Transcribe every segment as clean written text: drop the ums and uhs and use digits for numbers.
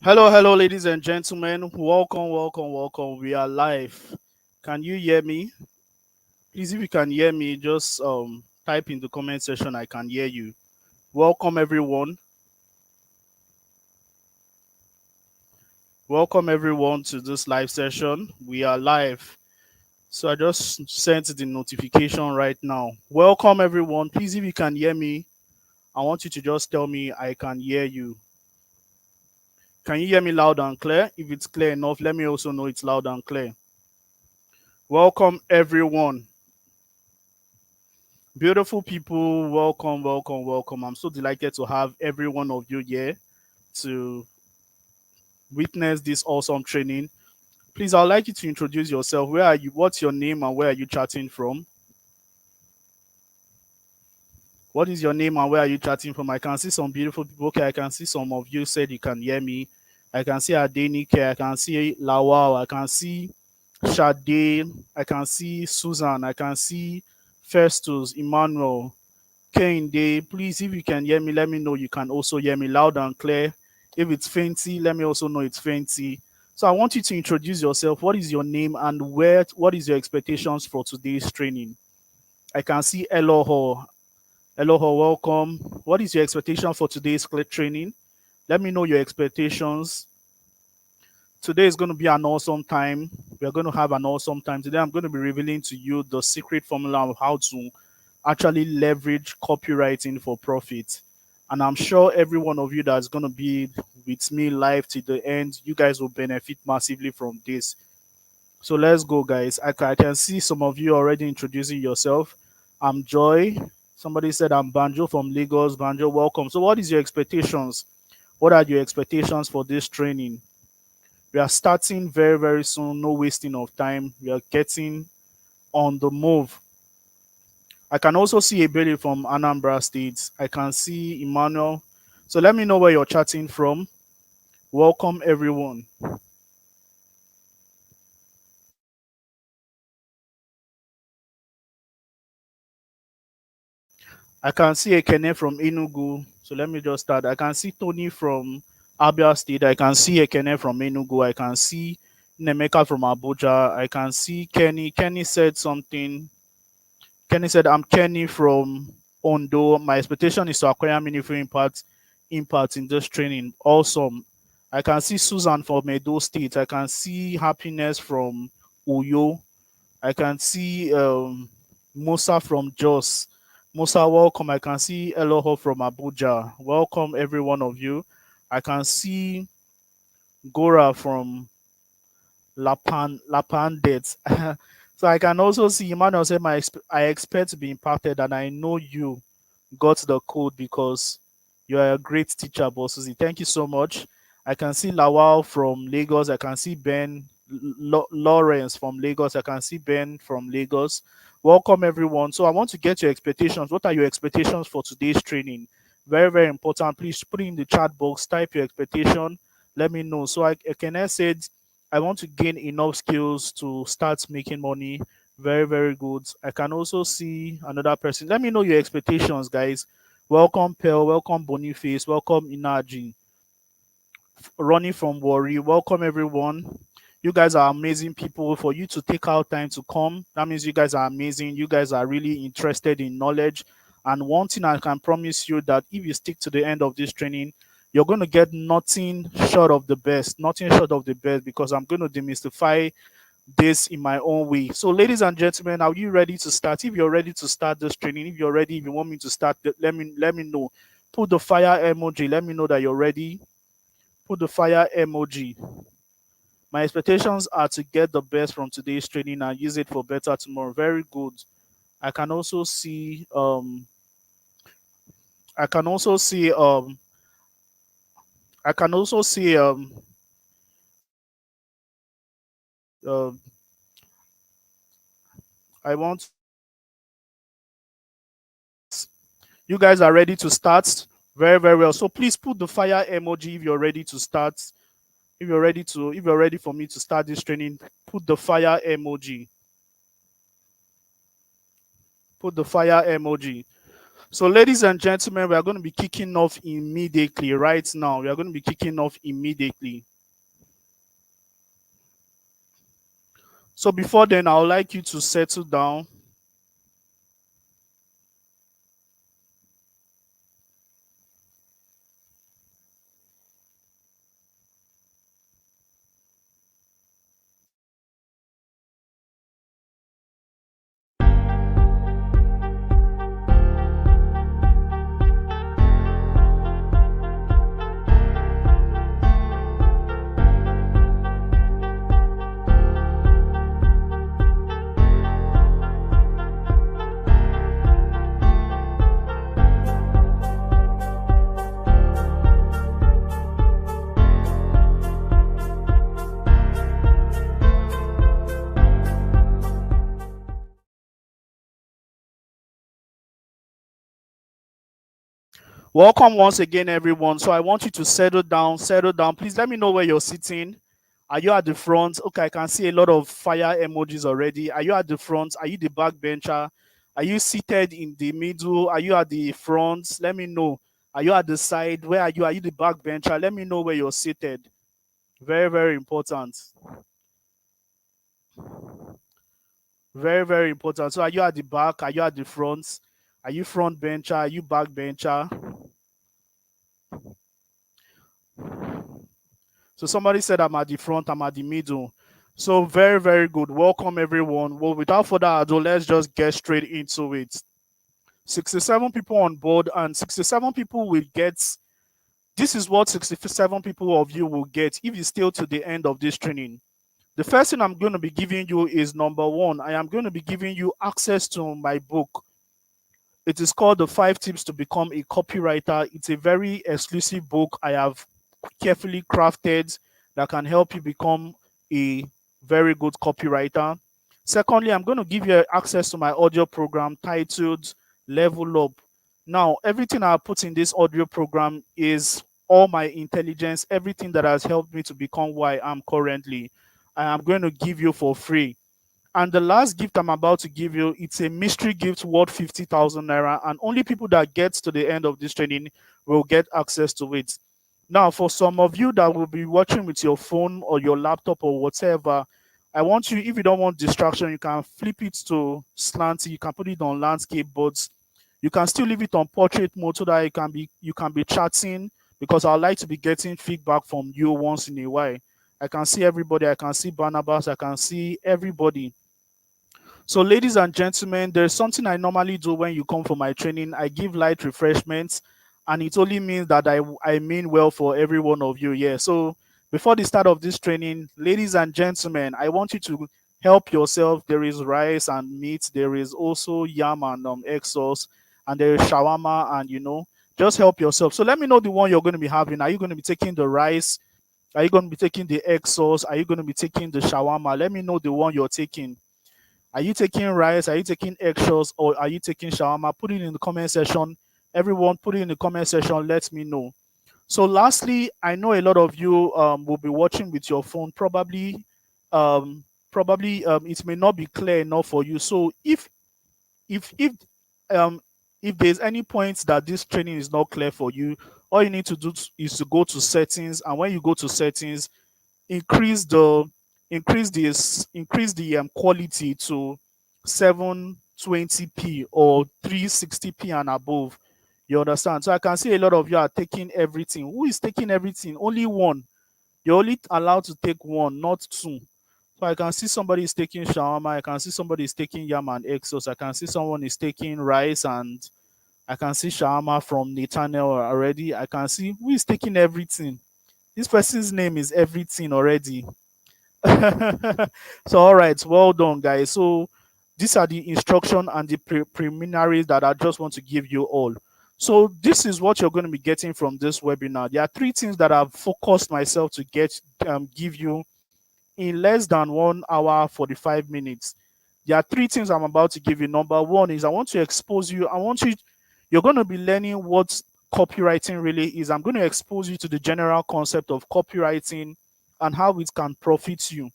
Hello, ladies and gentlemen. Welcome. We are live. Can you hear me? Please, if you can hear me, just type in the comment section. I can hear you. Welcome, everyone. Welcome, everyone, to this live session. We are live. So I just sent the notification right now. Welcome, everyone. Please, if you can hear me, I want you to just tell me I can hear you. Can you hear me loud and clear? If it's clear enough, let me also know it's loud and clear. Welcome, everyone. Beautiful people, welcome. I'm so delighted to have every one of you here to witness this awesome training. Please, I'd like you to introduce yourself. Where are you? What's your name and where are you chatting from? What is your name and where are you chatting from? I can see some beautiful people. Okay, I can see some of you said you can hear me. I can see Adenike, I can see Lawal, I can see Sade, I can see Susan, I can see Festus, Emmanuel, Kehinde, please, if you can hear me, let me know you can also hear me loud and clear. If it's fainty, let me also know it's fainty. So I want you to introduce yourself. What is your name and what is your expectations for today's training? I can see Eloho. Eloho, welcome. What is your expectation for today's training? Let me know your expectations. Today is going to be an awesome time. We're going to have an awesome time. Today I'm going to be revealing to you the secret formula of how to actually leverage copywriting for profit. And I'm sure every one of you that's going to be with me live to the end, you guys will benefit massively from this. So let's go, guys. I can see some of you already introducing yourself. I'm Joy. Somebody said I'm Banjo from Lagos. Banjo, welcome. So, what is your expectations? What are your expectations for this training? We are starting very, very soon. No wasting of time. We are getting on the move. I can also see a Bailey from Anambra State. I can see Emmanuel. So let me know where you're chatting from. Welcome, everyone. I can see Ekene from Enugu. So let me just start. I can see Tony from Abia State. I can see Ekene from Enugu. I can see Nemeka from Abuja. I can see Kenny. Kenny said something. Kenny said, I'm Kenny from Ondo. My expectation is to acquire meaningful impact in this training. Awesome. I can see Susan from Edo State. I can see Happiness from Uyo. I can see Musa from Jos. Musa, welcome. I can see Eloho from Abuja. Welcome, every one of you. I can see Gora from Lapandet. So I can also see Emmanuel say, I expect to be impacted, and I know you got the code because you are a great teacher, Boss Susie. Thank you so much. I can see Lawal from Lagos. I can see Ben Lawrence from Lagos. I can see Ben from Lagos. Welcome, everyone. So I want to get your expectations. What are your expectations for today's training? Very, very important. Please put it in the chat box. Type your expectation. Let me know. So I said, I want to gain enough skills to start making money. Very, very good. I can also see another person. Let me know your expectations, guys. Welcome, Pearl. Welcome, Boniface. Welcome, Inaji. Ronnie from Worry. Welcome, everyone. You guys are amazing people. For you to take out time to come, that means you guys are amazing. You guys are really interested in knowledge. And one thing I can promise you that if you stick to the end of this training, you're going to get nothing short of the best, nothing short of the best, because I'm going to demystify this in my own way. So, ladies and gentlemen, are you ready to start? If you're ready to start this training, if you're ready, if you want me to start, let me know. Put the fire emoji. Let me know that you're ready. Put the fire emoji. My expectations are to get the best from today's training and use it for better tomorrow. Very good. I can also see I can also see I can also see uh, I want you guys are ready to start. Very, very well. So please put the fire emoji if you're ready to start. If you're ready for me to start this training, put the fire emoji. Put the fire emoji. So, ladies and gentlemen, we are going to be kicking off immediately right now. We are going to be kicking off immediately. So, before then, I would like you to settle down. Welcome once again, everyone. So I want you to settle down, settle down. Please let me know where you're sitting. Are you at the front? Okay, I can see a lot of fire emojis already. Are you at the front? Are you the back bencher? Are you seated in the middle? Are you at the front? Let me know. Are you at the side? Where are you? Are you the back bencher? Let me know where you're seated. Very, very important. Very, very important. So are you at the back? Are you at the front? Are you front bencher? Are you back bencher? So somebody said I'm at the front, I'm at the middle. So very, very good. Welcome everyone. Well, without further ado, let's just get straight into it. 67 people on board, and 67 people will get, this is what 67 people of you will get if you stay to the end of this training. The first thing I'm going to be giving you is number one, I am going to be giving you access to my book. It is called The 5 Tips to Become a Copywriter. It's a very exclusive book I have carefully crafted that can help you become a very good copywriter. Secondly, I'm going to give you access to my audio program titled Level Up. Now, everything I put in this audio program is all my intelligence, everything that has helped me to become who I am currently. I am going to give you for free. And the last gift I'm about to give you, it's a mystery gift worth 50,000 naira, and only people that get to the end of this training will get access to it. Now, for some of you that will be watching with your phone or your laptop or whatever, I want you, if you don't want distraction, you can flip it to slanty, you can put it on landscape, but you can still leave it on portrait mode so that you can be chatting, because I like to be getting feedback from you once in a while. I can see everybody, I can see Barnabas, I can see everybody. So, ladies and gentlemen, there's something I normally do when you come for my training. I give light refreshments, and it only means that I mean well for every one of you here. So, before the start of this training, ladies and gentlemen, I want you to help yourself. There is rice and meat, there is also yam and egg sauce, and there is shawarma, and just help yourself. So, let me know the one you're going to be having. Are you going to be taking the rice? Are you going to be taking the egg sauce? Are you going to be taking the shawarma? Let me know the one you're taking. Are you taking rice? Are you taking eggshells? Or are you taking shawarma? Put it in the comment section. Everyone, put it in the comment section. Let me know. So, lastly, I know a lot of you will be watching with your phone. Probably, it may not be clear enough for you. So, if um if there's any points that this training is not clear for you, all you need to do is to go to settings, and when you go to settings, increase the increase the quality to 720p or 360p and above. You understand? So I can see a lot of you are taking everything. Who is taking everything? Only one. You're only allowed to take one, not two. So I can see somebody is taking shawarma, I can see somebody is taking yam and egg sauce, I can see someone is taking rice, and I can see shawarma from Nathaniel already. I can see who is taking everything. This person's name is everything already. So, all right, well done, guys. So, these are the instruction and the preliminaries that I just want to give you all. So, this is what you're going to be getting from this webinar. There are three things that I've focused myself to give you in less than 1 hour 45 minutes. There are three things I'm about to give you. Number one is I want to expose you. You're going to be learning what copywriting really is. I'm going to expose you to the general concept of copywriting and how it can profit you.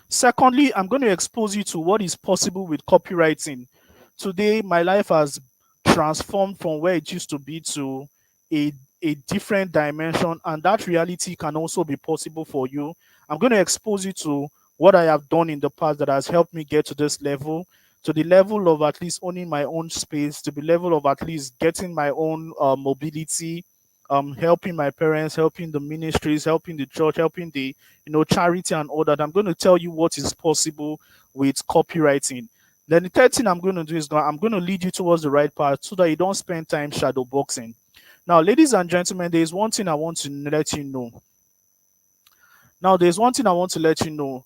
Secondly, I'm going to expose you to what is possible with copywriting. Today, my life has transformed from where it used to be to a a different dimension, and that reality can also be possible for you. I'm going to expose you to what I have done in the past that has helped me get to this level, to the level of at least owning my own space, to the level of at least getting my own mobility, helping my parents, helping the ministries, helping the church, helping the charity and all that. I'm going to tell you what is possible with copywriting. Then the third thing I'm going to do is I'm going to lead you towards the right path so that you don't spend time shadow boxing. Now, ladies and gentlemen, there is one thing I want to let you know. Now, there's one thing I want to let you know.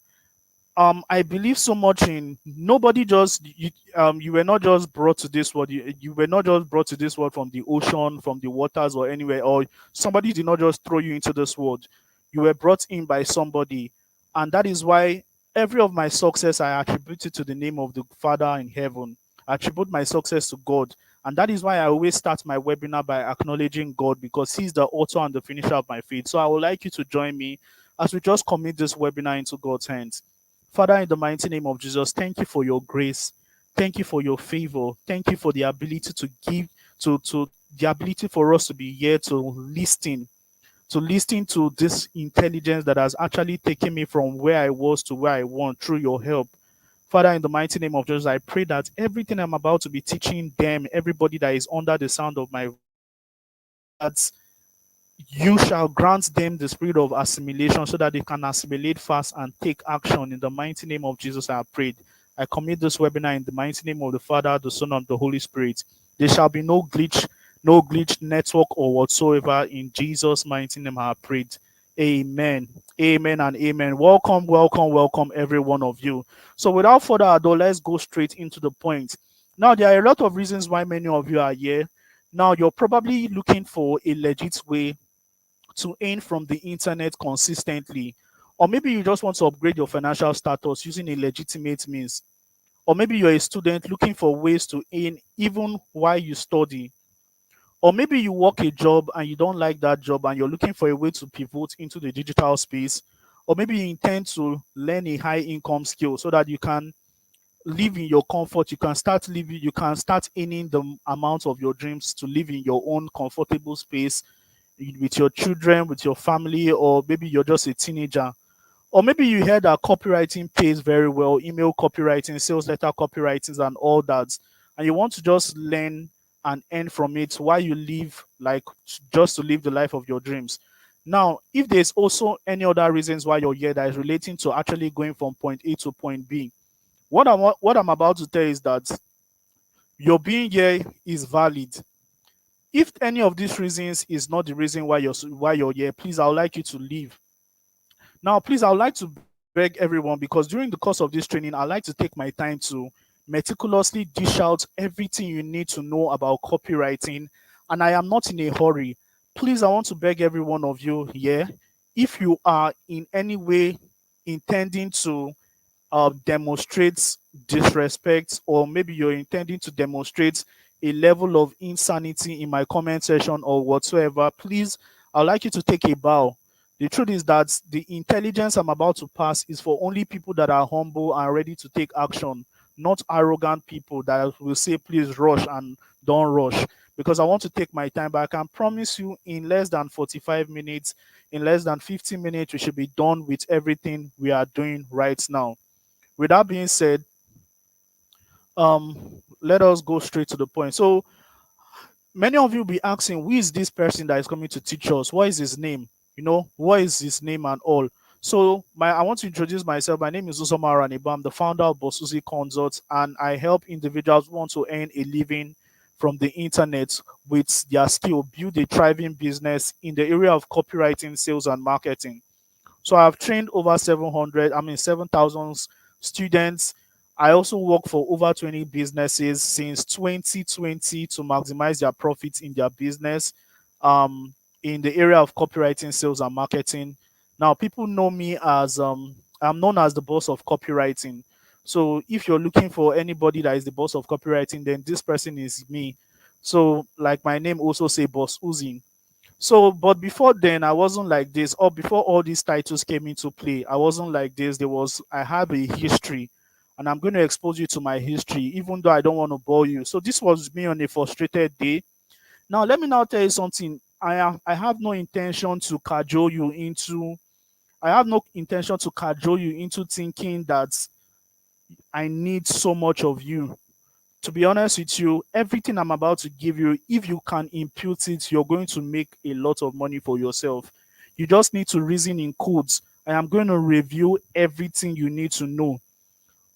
I believe so much in nobody just you were not just brought to this world. You were not just brought to this world from the ocean, from the waters, or anywhere, or somebody did not just throw you into this world. You were brought in by somebody, and that is why every of my success I attribute it to the name of the Father in heaven. I attribute my success to God, and that is why I always start my webinar by acknowledging God, because He's the author and the finisher of my faith. So I would like you to join me as we just commit this webinar into God's hands. Father, in the mighty name of Jesus, thank you for your grace. Thank you for your favor. Thank you for the ability to give, to the ability for us to be here to listen to this intelligence that has actually taken me from where I was to where I want through your help. Father, in the mighty name of Jesus, I pray that everything I'm about to be teaching them, everybody that is under the sound of my voice, that you shall grant them the spirit of assimilation so that they can assimilate fast and take action. In the mighty name of Jesus, I have prayed. I commit this webinar in the mighty name of the Father, the Son, and the Holy Spirit. There shall be no glitch network or whatsoever. In Jesus' mighty name, I have prayed. Amen. Amen and amen. Welcome, welcome, welcome, every one of you. So, without further ado, let's go straight into the point. Now, there are a lot of reasons why many of you are here. Now, you're probably looking for a legit way to earn from the internet consistently. Or maybe you just want to upgrade your financial status using a legitimate means. Or maybe you're a student looking for ways to earn even while you study. Or maybe you work a job and you don't like that job and you're looking for a way to pivot into the digital space. Or maybe you intend to learn a high income skill so that you can live in your comfort. You can start earning the amount of your dreams to live in your own comfortable space with your children, with your family, or maybe you're just a teenager. Or maybe you heard that copywriting pays very well, email copywriting, sales letter copywriting, and all that. And you want to just learn and earn from it while you live, like just to live the life of your dreams. Now, if there's also any other reasons why you're here that is relating to actually going from point A to point B, what I'm about to tell is that your being here is valid. If any of these reasons is not the reason why you're here, please, I would like you to leave. Now, please, I would like to beg everyone, because during the course of this training, I like to take my time to meticulously dish out everything you need to know about copywriting, and I am not in a hurry. Please, I want to beg every one of you here, if you are in any way intending to demonstrates disrespect, or maybe you're intending to demonstrate a level of insanity in my comment section or whatsoever, please, I'd like you to take a bow. The truth is that the intelligence I'm about to pass is for only people that are humble and ready to take action, not arrogant people that will say, please rush and don't rush. Because I want to take my time, but I can promise you in less than 45 minutes, in less than 15 minutes, we should be done with everything we are doing right now. With that being said, let us go straight to the point. So many of you will be asking, who is this person that is coming to teach us? What is his name? What is his name and all? So I want to introduce myself. My name is Usoma Raniba. I'm the founder of Bosuzi Consults, and I help individuals who want to earn a living from the internet with their skill, build a thriving business in the area of copywriting, sales, and marketing. So I've trained over 7,000 students. I also work for over 20 businesses since 2020 to maximize their profits in their business, in the area of copywriting, sales, and marketing. Now, people know me as I'm known as the boss of copywriting. So if you're looking for anybody that is the boss of copywriting, then this person is me. So, like my name also say, Boss Uzi. So, but before then, I wasn't like this. Or before all these titles came into play, I wasn't like this. I have a history. and I'm going to expose you to my history, even though I don't want to bore you. So this was me on a frustrated day. Now, let me now tell you something. I have no intention to cajole you into. I have no intention to cajole you into thinking that I need so much of you. To be honest with you, everything I'm about to give you, if you can impute it, you're going to make a lot of money for yourself. You just need to reason in codes. I am going to review everything you need to know.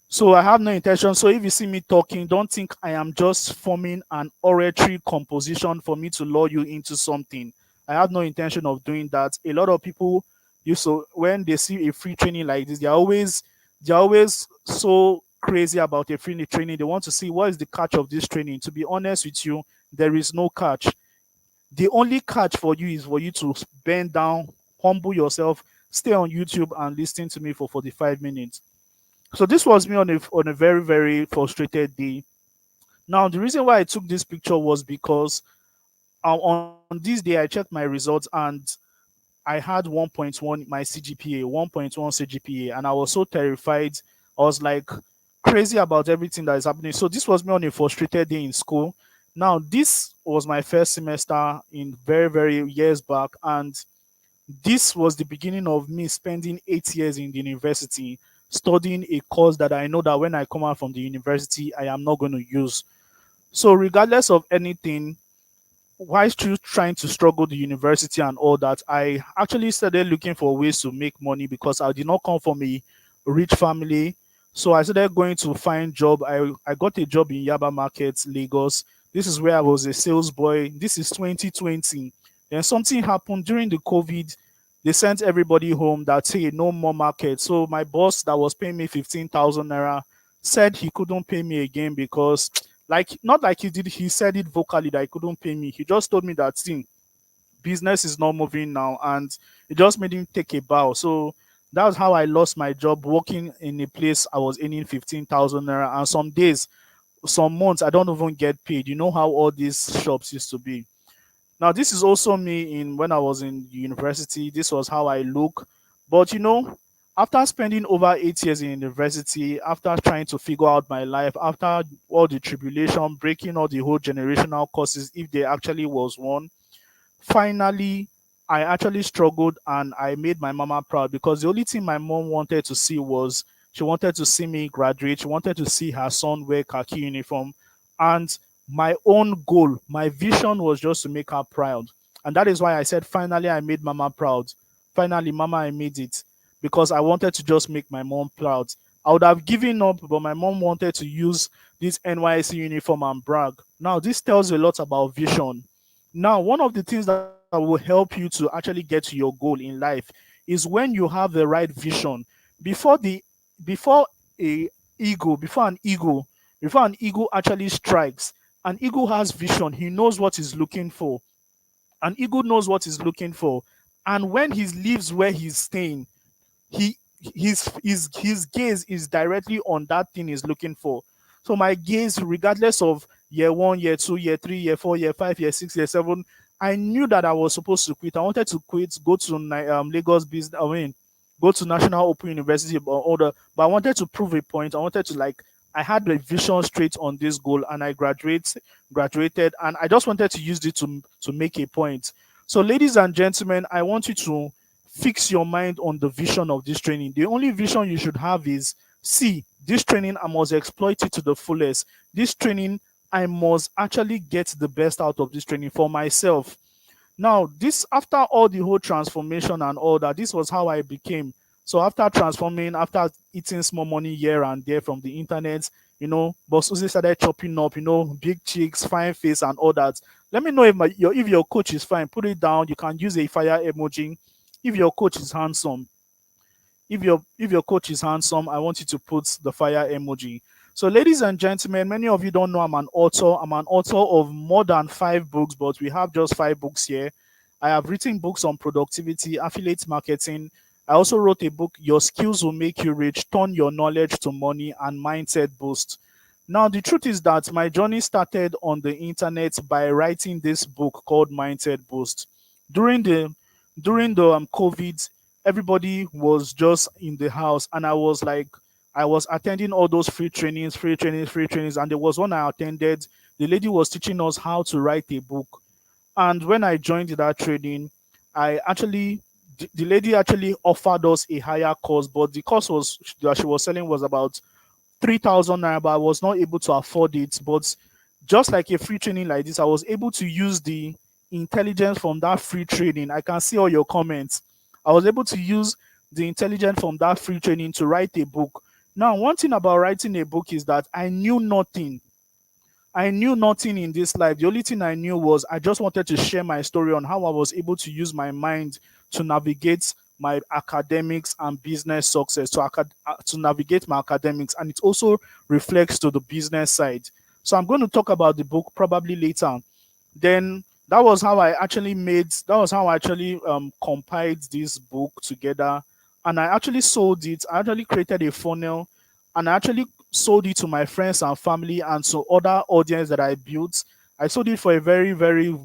So I have no intention. So if you see me talking, don't think I am just forming an oratory composition for me to lure you into something. I have no intention of doing that. A lot of people used to, when they see a free training like this, they're always so crazy about a free training. They want to see what is the catch of this training. To be honest with you, there is no catch. The only catch for you is for you to bend down, humble yourself, stay on YouTube and listen to me for 45 minutes. So this was me on a very very frustrated day. Now the reason why I took this picture was because on this day I checked my results and I had 1.1 my CGPA, 1.1 CGPA, and I was so terrified. I was like crazy about everything that is happening. So this was me on a frustrated day in school. Now this was my first semester in very very years back, and this was the beginning of me spending 8 years in the university studying a course that I know that when I come out from the university, I am not going to use. So, regardless of anything, while still trying to struggle the university and all that, I actually started looking for ways to make money because I did not come from a rich family. So I started going to find job. I got a job in Yaba Market, Lagos. This is where I was a sales boy. This is 2020. Then something happened during the COVID. They sent everybody home that hey, no more market. So my boss that was paying me 15,000 naira said he couldn't pay me again because like not like he did, he said it vocally that he couldn't pay me. He just told me that thing business is not moving now, and it just made him take a bow. So that was how I lost my job working in a place I was earning 15,000 naira, and some days, some months I don't even get paid. You know how all these shops used to be. Now this is also me in when I was in university. This was how I look. But after spending over 8 years in university, after trying to figure out my life, after all the tribulation, breaking all the whole generational courses, if there actually was one, finally I actually struggled and I made my mama proud because the only thing my mom wanted to see was she wanted to see me graduate. She wanted to see her son wear khaki uniform. And my own goal, my vision was just to make her proud. And that is why I said, finally, I made mama proud. Finally, mama, I made it because I wanted to just make my mom proud. I would have given up, but my mom wanted to use this NYC uniform and brag. Now, this tells a lot about vision. Now, one of the things that will help you to actually get to your goal in life is when you have the right vision. Before the before a ego, before an ego actually strikes, an ego has vision. He knows what he's looking for. An ego knows what he's looking for. And when he leaves where he's staying, he his gaze is directly on that thing he's looking for. So my gaze, regardless of year one, year two, year three, year four, year five, year six, year seven, I knew that I was supposed to quit. I wanted to quit, go to Lagos business. I mean, go to National Open University or order. But I wanted to prove a point. I wanted to like I had a vision straight on this goal, and I graduated, and I just wanted to use it to make a point. So, ladies and gentlemen, I want you to fix your mind on the vision of this training. The only vision you should have is see this training, I must exploit it to the fullest. This training, I must actually get the best out of this training for myself. Now, this after all the whole transformation and all that, this was how I became. So after transforming, after eating small money here and there from the internet, Boss Uzi started chopping up, big cheeks, fine face, and all that. Let me know if your coach is fine. Put it down. You can use a fire emoji. If your coach is handsome, if your coach is handsome, I want you to put the fire emoji. So, ladies and gentlemen, many of you don't know I'm an author. I'm an author of more than 5 books, but we have just 5 books here. I have written books on productivity, affiliate marketing. I also wrote a book, Your Skills Will Make You Rich, Turn Your Knowledge to Money, and Mindset Boost. Now, the truth is that my journey started on the internet by writing this book called Mindset Boost. During the COVID, everybody was just in the house, and I was like, I was attending all those free trainings, free trainings, free trainings, and there was one I attended. The lady was teaching us how to write a book. And when I joined that training, I actually the lady actually offered us a higher course, but the course was that she was selling was about 3,000 naira, but I was not able to afford it. But just like a free training like this, I was able to use the intelligence from that free training. I can see all your comments. I was able to use the intelligence from that free training to write a book. Now, one thing about writing a book is that I knew nothing. I knew nothing in this life. The only thing I knew was I just wanted to share my story on how I was able to use my mind to navigate my academics and business success, to navigate my academics, and it also reflects to the business side. So I'm going to talk about the book probably later. Then that was how I actually compiled this book together, and I actually sold it. I actually created a funnel, and I actually sold it to my friends and family and to other audience that I built. I sold it for a very, very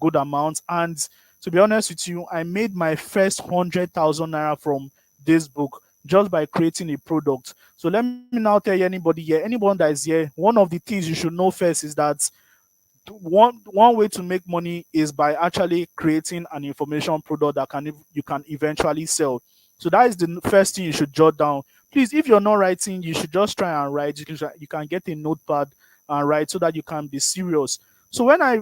good amount. And to be honest with you, I made my first 100,000 naira from this book just by creating a product. So let me now tell you, anybody here, anyone that is here, one of the things you should know first is that one way to make money is by actually creating an information product that you can eventually sell. So that is the first thing you should jot down. Please, if you're not writing, you should just try and write. You can get a notepad and write so that you can be serious. So when I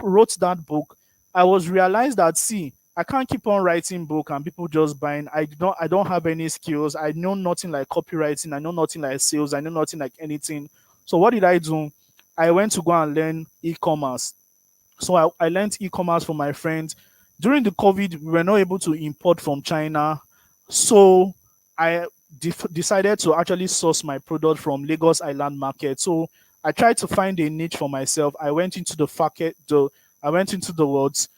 wrote that book, I was realized that, see, I can't keep on writing book and people just buying. I don't have any skills. I know nothing like copywriting. I know nothing like sales. I know nothing like anything. So what did I do? I went to go and learn e-commerce. So I learned e-commerce from my friends. During the COVID, we were not able to import from China. So I decided to actually source my product from Lagos Island Market. So I tried to find a niche for myself. I went into I went into the words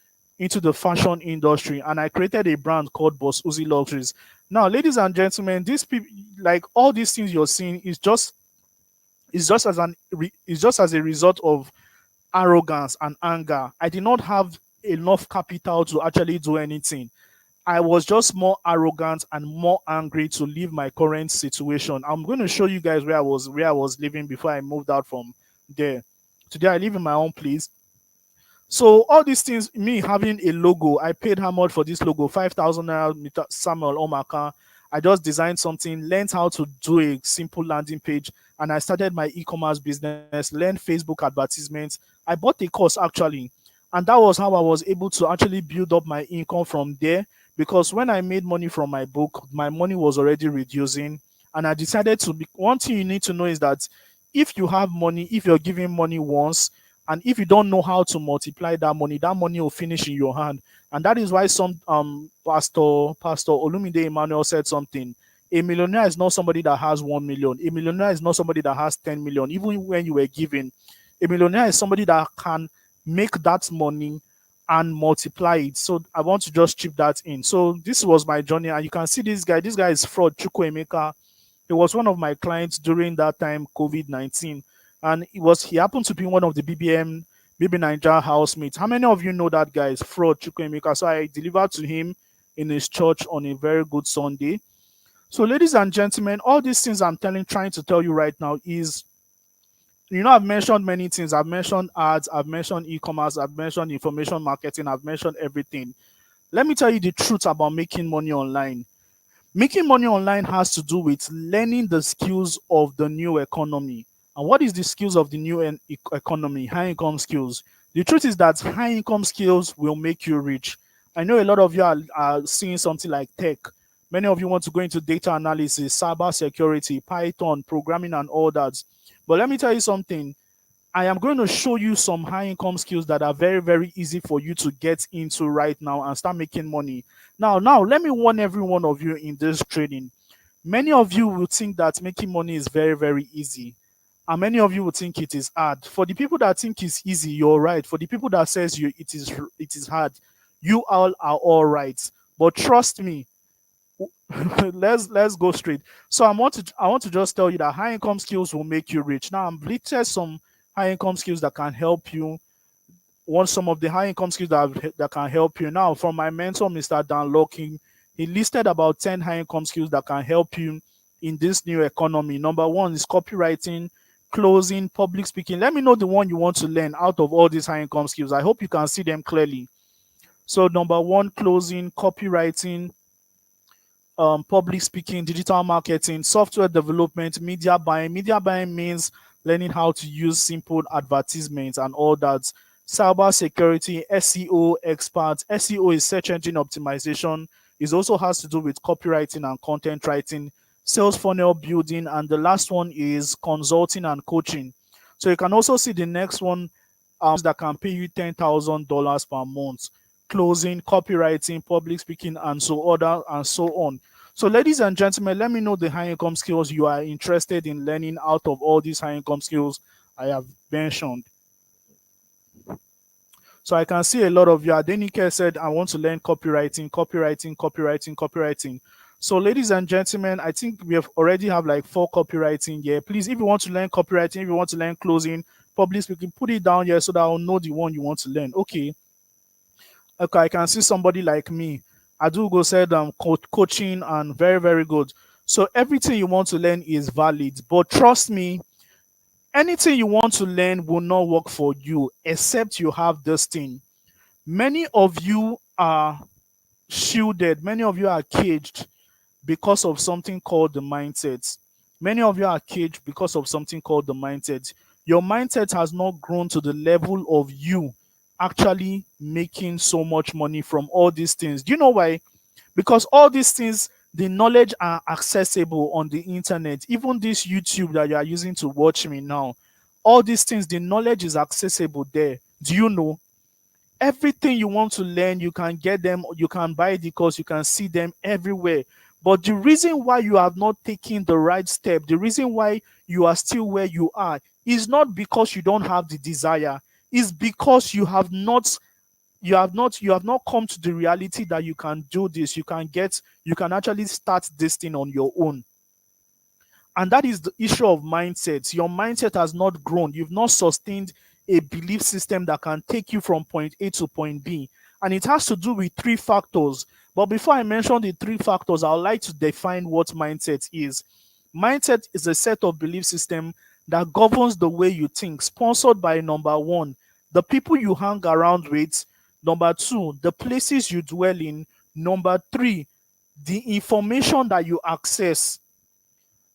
into the fashion industry, and I created a brand called Boss Uzi Luxuries. Now, ladies and gentlemen, these people, like all these things you're seeing, is just as a result of arrogance and anger. I did not have enough capital to actually do anything. I was just more arrogant and more angry to leave my current situation. I'm going to show you guys where I was living before I moved out from there. Today I live in my own place. So all these things, me having a logo, I paid how much for this logo? 5,000 naira, Mr. Samuel Omaka. I just designed something, learned how to do a simple landing page, and I started my e-commerce business, learned Facebook advertisements. I bought a course actually, and that was how I was able to actually build up my income from there. Because when I made money from my book, my money was already reducing, and I decided to be. One thing you need to know is that if you have money, if you're giving money once, and if you don't know how to multiply that money will finish in your hand. And that is why some Pastor Olumide Emmanuel said something. A millionaire is not somebody that has 1 million. A millionaire is not somebody that has 10 million. Even when you were giving, a millionaire is somebody that can make that money and multiply it. So I want to just chip that in. So this was my journey, and you can see this guy. This guy is fraud, Chukwuemeka. He was one of my clients during that time, COVID-19, and he happened to be one of the BB Niger housemates. How many of you know that guy is fraud, Chukwuemeka? So I delivered to him in his church on a very good Sunday. So, ladies and gentlemen, all these things trying to tell you right now is, I've mentioned many things. I've mentioned ads, I've mentioned e-commerce, I've mentioned information marketing, I've mentioned everything. Let me tell you the truth about making money online. Making money online has to do with learning the skills of the new economy. And what is the skills of the new economy? High income skills. The truth is that high income skills will make you rich. I know a lot of you are seeing something like tech. Many of you want to go into data analysis, cyber security, Python, programming, and all that. But let me tell you something. I am going to show you some high income skills that are very, very easy for you to get into right now and start making money. Now, let me warn every one of you in this training. Many of you will think that making money is very, very easy. And many of you will think it is hard. For the people that think it's easy, you're right. For the people that says it is hard, you all are all right. But trust me, let's go straight. So I want to just tell you that high income skills will make you rich. Now I'm listed some high income skills that can help you. Want some of the high income skills that can help you. Now, from my mentor, Mr. Dan Locking, he listed about 10 high income skills that can help you in this new economy. Number one is copywriting, closing, public speaking. Let me know the one you want to learn out of all these high income skills. I hope you can see them clearly. So, number one, closing, copywriting, public speaking, digital marketing, software development, media buying. Media buying means learning how to use simple advertisements and all that. Cyber security, SEO experts. SEO is search engine optimization. It also has to do with copywriting and content writing, sales funnel building, and the last one is consulting and coaching. So you can also see the next one, that can pay you $10,000 per month. Closing, copywriting, public speaking, and so on. So, ladies and gentlemen, let me know the high income skills you are interested in learning out of all these high income skills I have mentioned. So I can see a lot of you. Adenike said, I want to learn copywriting, copywriting, copywriting, copywriting. So, ladies and gentlemen, I think we have already have like 4 copywriting here. Please, if you want to learn copywriting, if you want to learn closing, public speaking, put it down here so that I'll know the one you want to learn. Okay. Okay, I can see somebody like me. Adugo said coaching and very, very good. So everything you want to learn is valid. But trust me, anything you want to learn will not work for you except you have this thing. Many of you are shielded, many of you are caged because of something called the mindset. Many of you are caged because of something called the mindset. Your mindset has not grown to the level of you actually making so much money from all these things. Do you know why? Because all these things, the knowledge are accessible on the internet. Even this YouTube that you are using to watch me now, all these things, the knowledge is accessible there. Do you know? Everything you want to learn, you can get them, you can buy the course, you can see them everywhere. But the reason why you have not taken the right step, the reason why you are still where you are, is not because you don't have the desire, is because you have not come to the reality that you can do this, you can actually start this thing on your own. And that is the issue of mindset. Your mindset has not grown. You've not sustained a belief system that can take you from point A to point B. And it has to do with 3 factors. But before I mention the 3 factors, I would like to define what mindset is. Mindset is a set of belief system that governs the way you think, sponsored by number 1, the people you hang around with, number 2, the places you dwell in, number 3, the information that you access.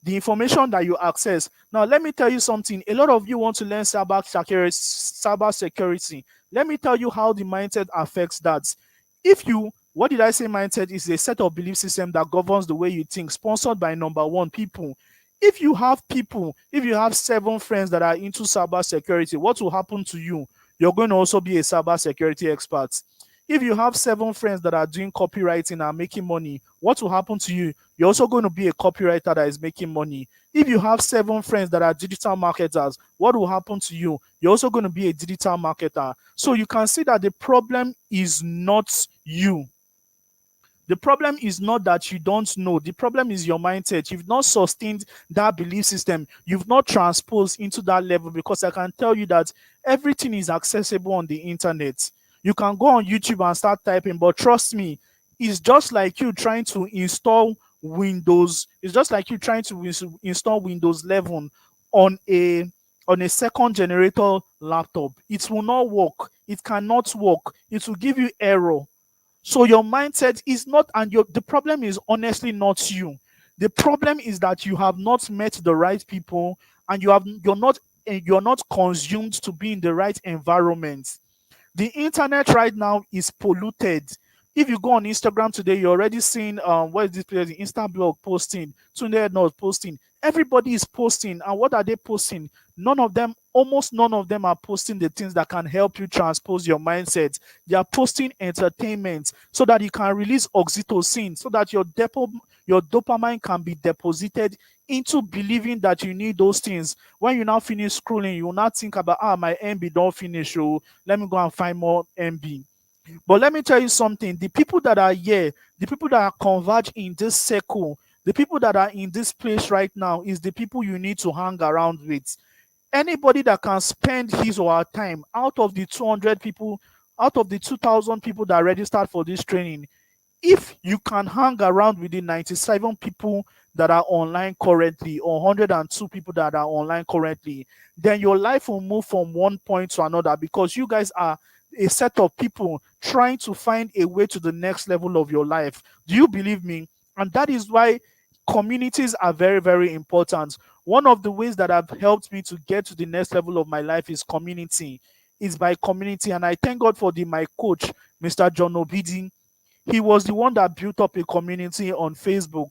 The information that you access. Now, let me tell you something. A lot of you want to learn cyber security. Let me tell you how the mindset affects that. What did I say? Mindset is a set of belief system that governs the way you think, sponsored by number 1, people. If you have 7 friends that are into cyber security, what will happen to you? You're going to also be a cyber security expert. If you have 7 friends that are doing copywriting and making money, what will happen to you? You're also going to be a copywriter that is making money. If you have 7 friends that are digital marketers, what will happen to you? You're also going to be a digital marketer. So you can see that the problem is not you. The problem is not that you don't know. The problem is your mindset. You've not sustained that belief system. You've not transposed into that level, because I can tell you that everything is accessible on the internet. You can go on YouTube and start typing, but trust me, it's just like you trying to install Windows. It's just like you trying to install Windows 11 on a second generator laptop. It will not work. It cannot work. It will give you error. So your mindset is not, and the problem is honestly not you. The problem is that you have not met the right people, and you're not consumed to be in the right environment. The internet right now is polluted. If you go on Instagram today, you're already seeing what is this place? The Insta blog posting, Tunde not posting. Everybody is posting, and what are they posting? Almost none of them are posting the things that can help you transpose your mindset. They are posting entertainment so that you can release oxytocin, so that your dopamine can be deposited into believing that you need those things. When you now finish scrolling, you will not think about, my MB don't finish, oh, let me go and find more MB. But let me tell you something. The people that are here, the people that are converged in this circle, the people that are in this place right now is the people you need to hang around with. Anybody that can spend his or her time out of the 200 people, out of the 2,000 people that registered for this training, if you can hang around with the 97 people that are online currently, or 102 people that are online currently, then your life will move from one point to another, because you guys are a set of people trying to find a way to the next level of your life. Do you believe me? And that is why communities are very, very important. One of the ways that have helped me to get to the next level of my life is community, is by community. And I thank God for my coach, Mr. John Obidi. He was the one that built up a community on Facebook.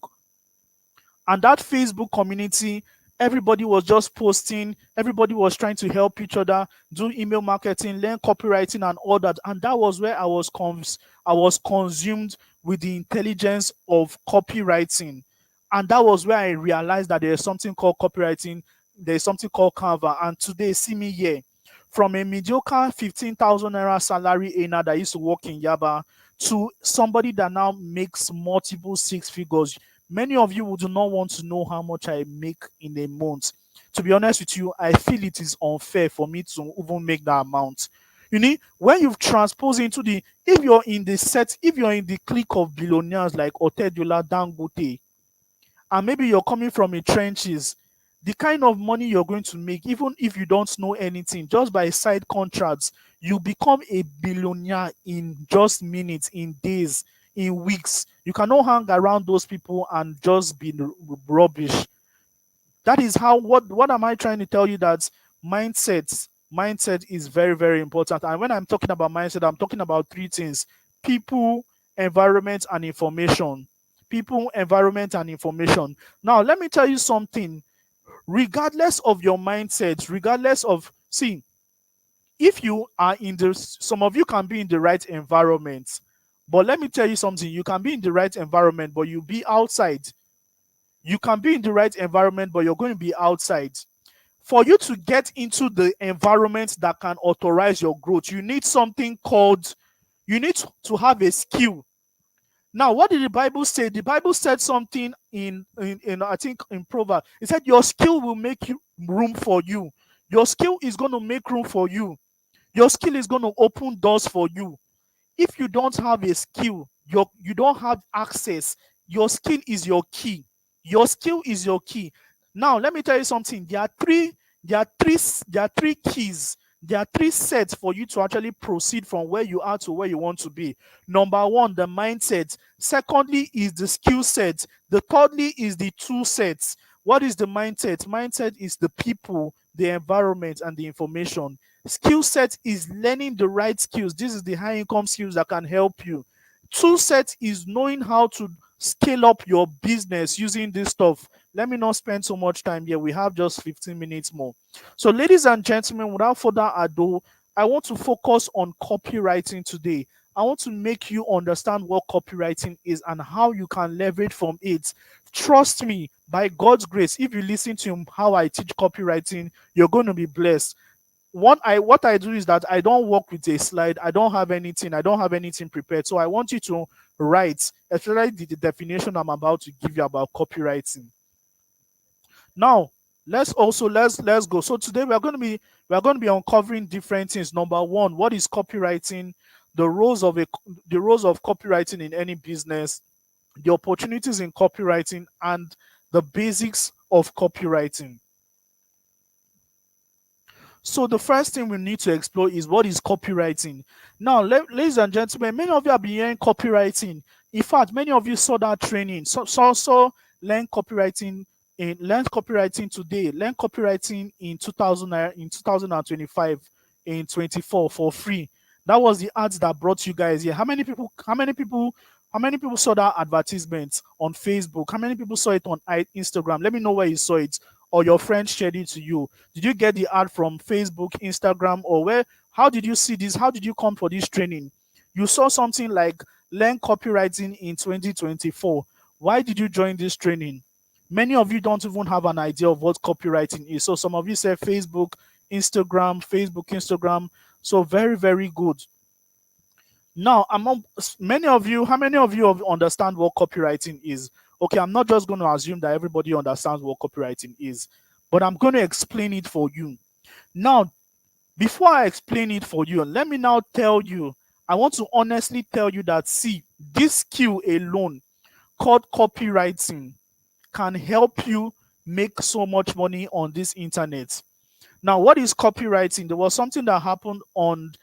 And that Facebook community, everybody was just posting, everybody was trying to help each other, do email marketing, learn copywriting and all that. And that was where I was consumed with the intelligence of copywriting. And that was where I realized that there's something called copywriting, there's something called Canva. And today, see me here. From a mediocre 15,000 naira salary earner that used to work in Yaba, to somebody that now makes multiple six figures. Many of you do not want to know how much I make in a month. To be honest with you, I feel it is unfair for me to even make that amount. You know, when you've transposed into if you're in the clique of billionaires like Otedola, Dangote, and maybe you're coming from the trenches, the kind of money you're going to make, even if you don't know anything, just by side contracts, you become a billionaire in just minutes, in days, in weeks. You cannot hang around those people and just be rubbish. That is how, what am I trying to tell you? That mindset is very, very important. And when I'm talking about mindset, I'm talking about three things: people, environment, and information. People, environment, and information. Now, let me tell you something. Regardless of your mindset, regardless of, see, if you are some of you can be in the right environment, but let me tell you something: you can be in the right environment, but you'll be outside. You can be in the right environment, but you're going to be outside. For you to get into the environment that can authorize your growth, you need something called, you need to have a skill. Now, what did the Bible say? The Bible said something in I think in Proverbs. It said your skill will make room for you. Your skill is going to make room for you. Your skill is going to open doors for you. If you don't have a skill, you don't have access. Your skill is your key. Your skill is your key. Now, let me tell you something. There are three keys. There are three sets for you to actually proceed from where you are to where you want to be. Number one, the mindset. Secondly, is the skill set. The thirdly is the tool sets. What is the mindset? Mindset is the people, the environment, and the information. Skill set is learning the right skills. This is the high income skills that can help you. Tool set is knowing how to scale up your business using this stuff. Let me not spend so much time here. We have just 15 minutes more. So, ladies and gentlemen, without further ado, I want to focus on copywriting today. I want to make you understand what copywriting is and how you can leverage from it. Trust me, by God's grace, if you listen to how I teach copywriting, you're going to be blessed. What I do is that I don't work with a slide. I don't have anything prepared. So I want you to write, especially the definition I'm about to give you about copywriting. Now, let's go. So today we are going to be uncovering different things. Number one, what is copywriting? The roles of copywriting in any business, the opportunities in copywriting, and the basics of copywriting. So the first thing we need to explore is what is copywriting. Now, ladies and gentlemen, many of you have been hearing copywriting. In fact, many of you saw that training. So learn copywriting today. Learn copywriting in 2025, in 24 for free. That was the ads that brought you guys here. How many people saw that advertisement on Facebook? How many people saw it on Instagram? Let me know where you saw it, or your friends shared it to you. Did you get the ad from Facebook, Instagram, or where? How did you see this? How did you come for this training? You saw something like learn copywriting in 2024. Why did you join this training? Many of you don't even have an idea of what copywriting is. So some of you say Facebook, Instagram. So very, very good. Now, among many of you, how many of you understand what copywriting is? Okay, I'm not just going to assume that everybody understands what copywriting is, but I'm going to explain it for you. Now, before I explain it for you, let me now tell you I want to honestly tell you that, see, this skill alone called copywriting can help you make so much money on this internet. Now, what is copywriting? There was something that happened on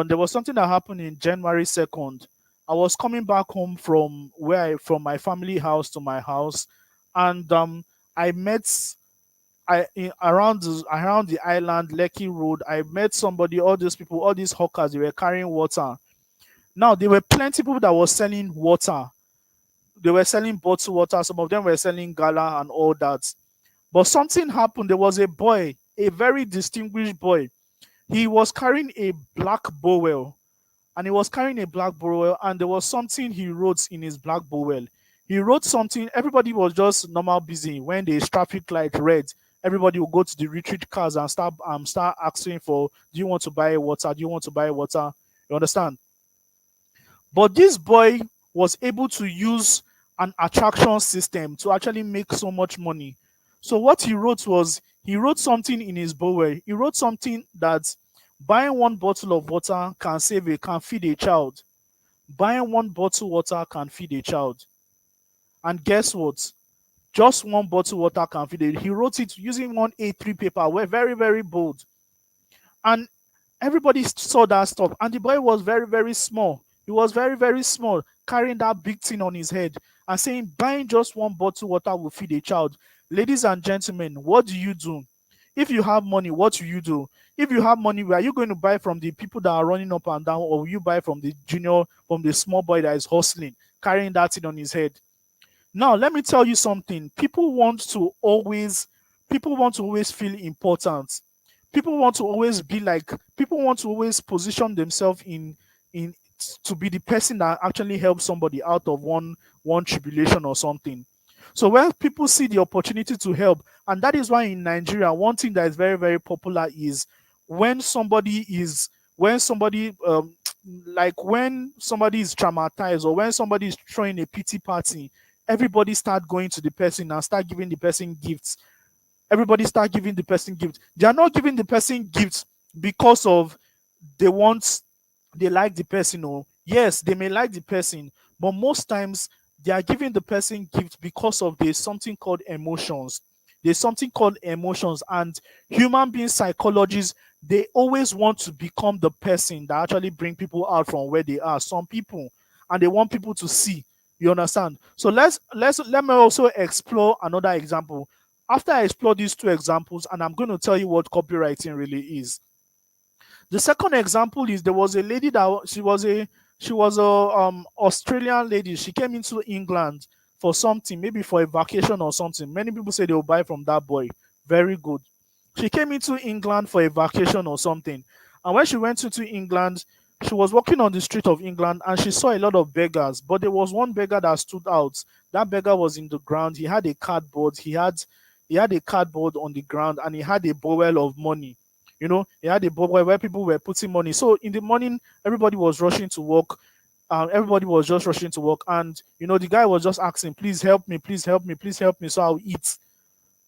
there was something that happened in January 2nd. I was coming back home from my family house to my house, and I met around the island Lekki Road. I met somebody, all these people, all these hawkers, they were carrying water. Now there were plenty of people that were selling water. They were selling bottled water, some of them were selling gala and all that. But something happened. There was a boy, a very distinguished boy. He was carrying a black bowel, and he was carrying a black bowel, and there was something he wrote in his black bowel. He wrote something. Everybody was just normal busy. When the traffic light red, everybody will go to the retreat cars and start asking for, do you want to buy water? Do you want to buy water? You understand? But this boy was able to use an attraction system to actually make so much money. So what he wrote was, he wrote something in his bowel. He wrote something that buying one bottle of water can feed a child. Buying one bottle water can feed a child. And guess what? Just one bottle water can feed it. He wrote it using one A3 paper, were very, very bold. And everybody saw that stuff. And the boy was very, very small. He was very, very small, carrying that big thing on his head and saying, buying just one bottle water will feed a child. Ladies and gentlemen, what do you do? If you have money, what will you do? If you have money, where are you going to buy from the people that are running up and down, or will you buy from the small boy that is hustling, carrying that thing on his head? Now, let me tell you something. People want to always feel important. People want to always position themselves in to be the person that actually helps somebody out of one tribulation or something. So when people see the opportunity to help, and that is why in Nigeria, one thing that is very, very popular is when somebody is when somebody when somebody is traumatized, or when somebody is throwing a pity party, everybody start going to the person and start giving the person gifts. Everybody start giving the person gifts. They are not giving the person gifts because of they want they like the person. Or yes, they may like the person, but most times they are giving the person gifts because of there's something called emotions. There's something called emotions, and human being psychologists, they always want to become the person that actually bring people out from where they are. Some people, and they want people to see. You understand? So let me also explore another example. After I explore these two examples, and I'm going to tell you what copywriting really is. The second example is, there was a lady that she was a Australian lady. She came into England for something, maybe for a vacation or something. Many people say they will buy from that boy. Very good. She came into England for a vacation or something. And when she went into England, she was walking on the street of England and she saw a lot of beggars. But there was one beggar that stood out. That beggar was in the ground. He had a cardboard. He had a cardboard on the ground, and he had a barrel of money. He had a bowl where people were putting money. So in the morning, everybody was rushing to work. Everybody was just rushing to work, and the guy was just asking, "Please help me, please help me, please help me, so I'll eat."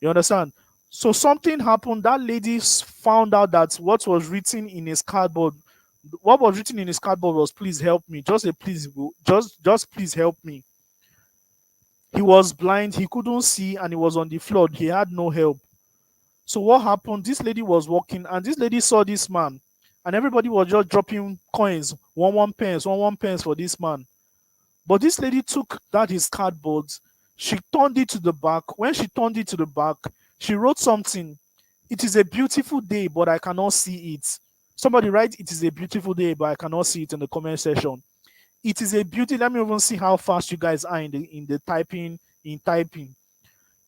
You understand? So something happened. That lady found out that what was written in his cardboard was, "Please help me." Just a please, just please help me. He was blind, he couldn't see, and he was on the floor. He had no help. So what happened? This lady was walking, and this lady saw this man, and everybody was just dropping coins, one pence, one pence for this man. But this lady took that his cardboard, she turned it to the back. When she turned it to the back, she wrote something. "It is a beautiful day, but I cannot see it." Somebody write, "It is a beautiful day, but I cannot see it," in the comment section. It is a beauty. Let me even see how fast you guys are in the typing.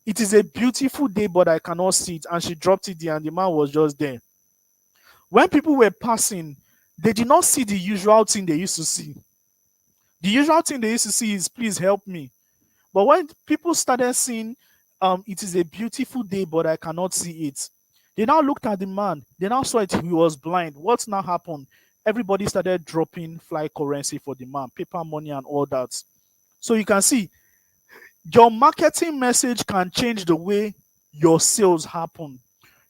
"It is a beautiful day, but I cannot see it." And she dropped it there, and the man was just there. When people were passing, they did not see the usual thing they used to see. The usual thing they used to see is, "Please help me." But when people started seeing, "It is a beautiful day, but I cannot see it," they now looked at the man. They now saw it. He was blind. What now happened? Everybody started dropping fly currency for the man, paper money and all that. So you can see, your marketing message can change the way your sales happen.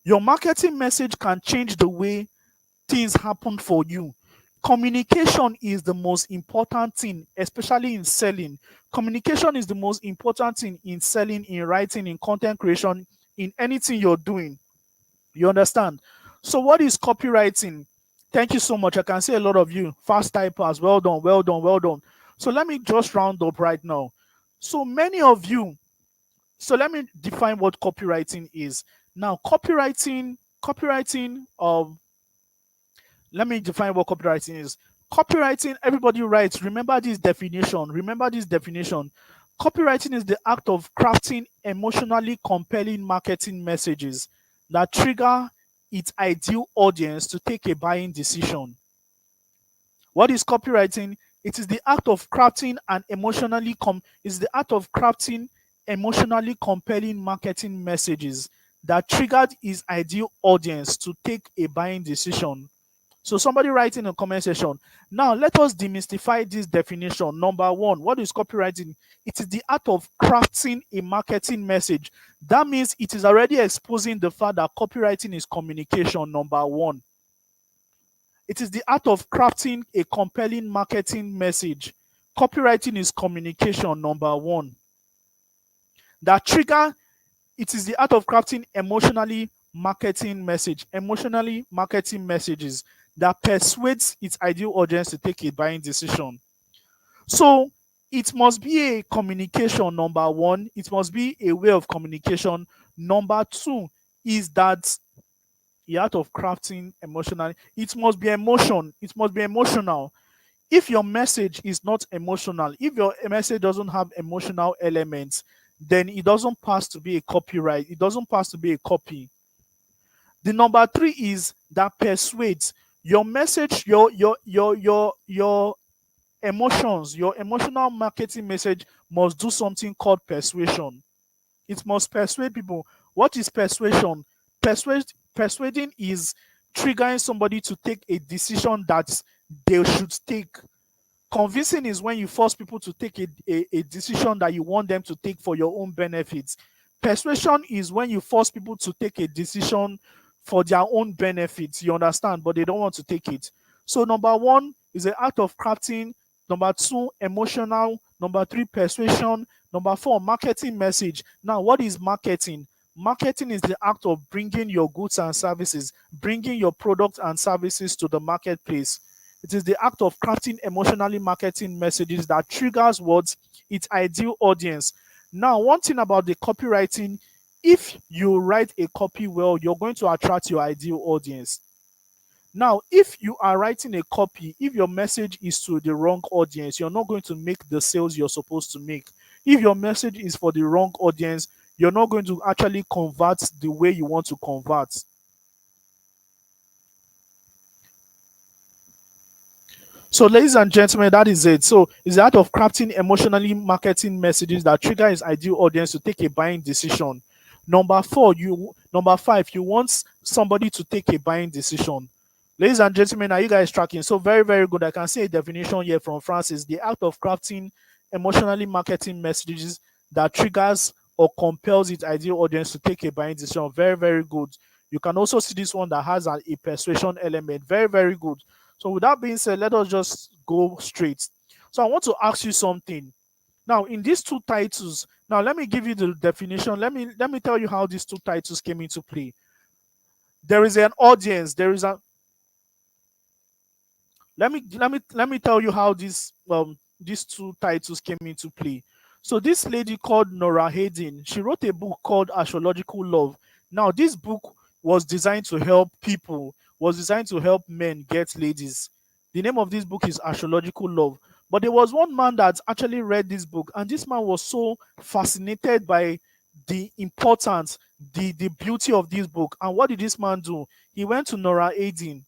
Your marketing message can change the way things happen for you. Communication is the most important thing, especially in selling. Communication is the most important thing in selling, in writing, in content creation, in anything you're doing. You understand? So, what is copywriting? Thank you so much. I can see a lot of you fast typers. Well done, well done, well done. So, let me just round up right now. So, many of you, so let me define what copywriting is. Now, let me define what copywriting is. Copywriting, everybody writes. Remember this definition. Remember this definition. Copywriting is the act of crafting emotionally compelling marketing messages that trigger its ideal audience to take a buying decision. What is copywriting? It is the act of crafting an is the act of crafting emotionally compelling marketing messages that triggered its ideal audience to take a buying decision. So somebody write in the comment section. Now let us demystify this definition. Number one, what is copywriting? It is the art of crafting a marketing message. That means it is already exposing the fact that copywriting is communication. Number one. It is the art of crafting a compelling marketing message. Copywriting is communication. Number one. That trigger, it is the art of crafting emotionally marketing messages that persuades its ideal audience to take a buying decision. So it must be a communication, number one. It must be a way of communication. Number two is that the art of crafting emotionally. It must be emotion. It must be emotional. If your message is not emotional, if your message doesn't have emotional elements, then it doesn't pass to be a copyright. It doesn't pass to be a copy. The number three is that persuades. Your message, your emotions, your emotional marketing message must do something called persuasion. It must persuade people. What is persuasion? Persuading is triggering somebody to take a decision that they should take. Convincing is when you force people to take a decision that you want them to take for your own benefits. Persuasion is when you force people to take a decision for their own benefits, you understand, but they don't want to take it. So number one is the act of crafting. Number two, emotional. Number three, persuasion. Number four, marketing message. Now, what is marketing? Marketing is the act of bringing your goods and services, bringing your products and services to the marketplace. It is the act of crafting emotionally marketing messages that triggers what? Its ideal audience. Now, one thing about the copywriting, if you write a copy well, you're going to attract your ideal audience. Now, if you are writing a copy, if your message is to the wrong audience, you're not going to make the sales you're supposed to make. If your message is for the wrong audience, you're not going to actually convert the way you want to convert. So, ladies and gentlemen, that is it. So, it's the art of crafting emotionally marketing messages that trigger his ideal audience to take a buying decision. Number five, you want somebody to take a buying decision. Ladies and gentlemen, are you guys tracking? So, very, very good. I can see a definition here from Francis. The act of crafting emotionally marketing messages that triggers or compels its ideal audience to take a buying decision. Very, very good. You can also see this one that has a persuasion element. Very, very good. So with that being said, let us just go straight. So I want to ask you something. Now, in these two titles, now let me give you the definition. Let me tell you how these two titles came into play. There is an audience. There is a let me tell you how these two titles came into play. So this lady called Nora Hayden, she wrote a book called Astrological Love. Now, this book was designed to help people, was designed to help men get ladies. The name of this book is Astrological Love. But there was one man that actually read this book, and this man was so fascinated by the importance, the beauty of this book. And what did this man do? He went to Nora Hayden.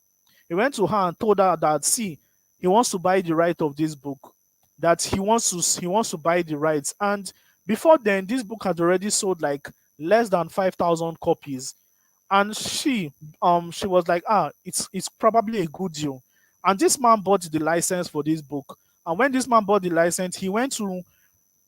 He went to her and told her that, see, he wants to buy the right of this book, that he wants to buy the rights. And before then, this book had already sold like less than 5,000 copies. And she was like, it's probably a good deal. And this man bought the license for this book. And when this man bought the license, he went to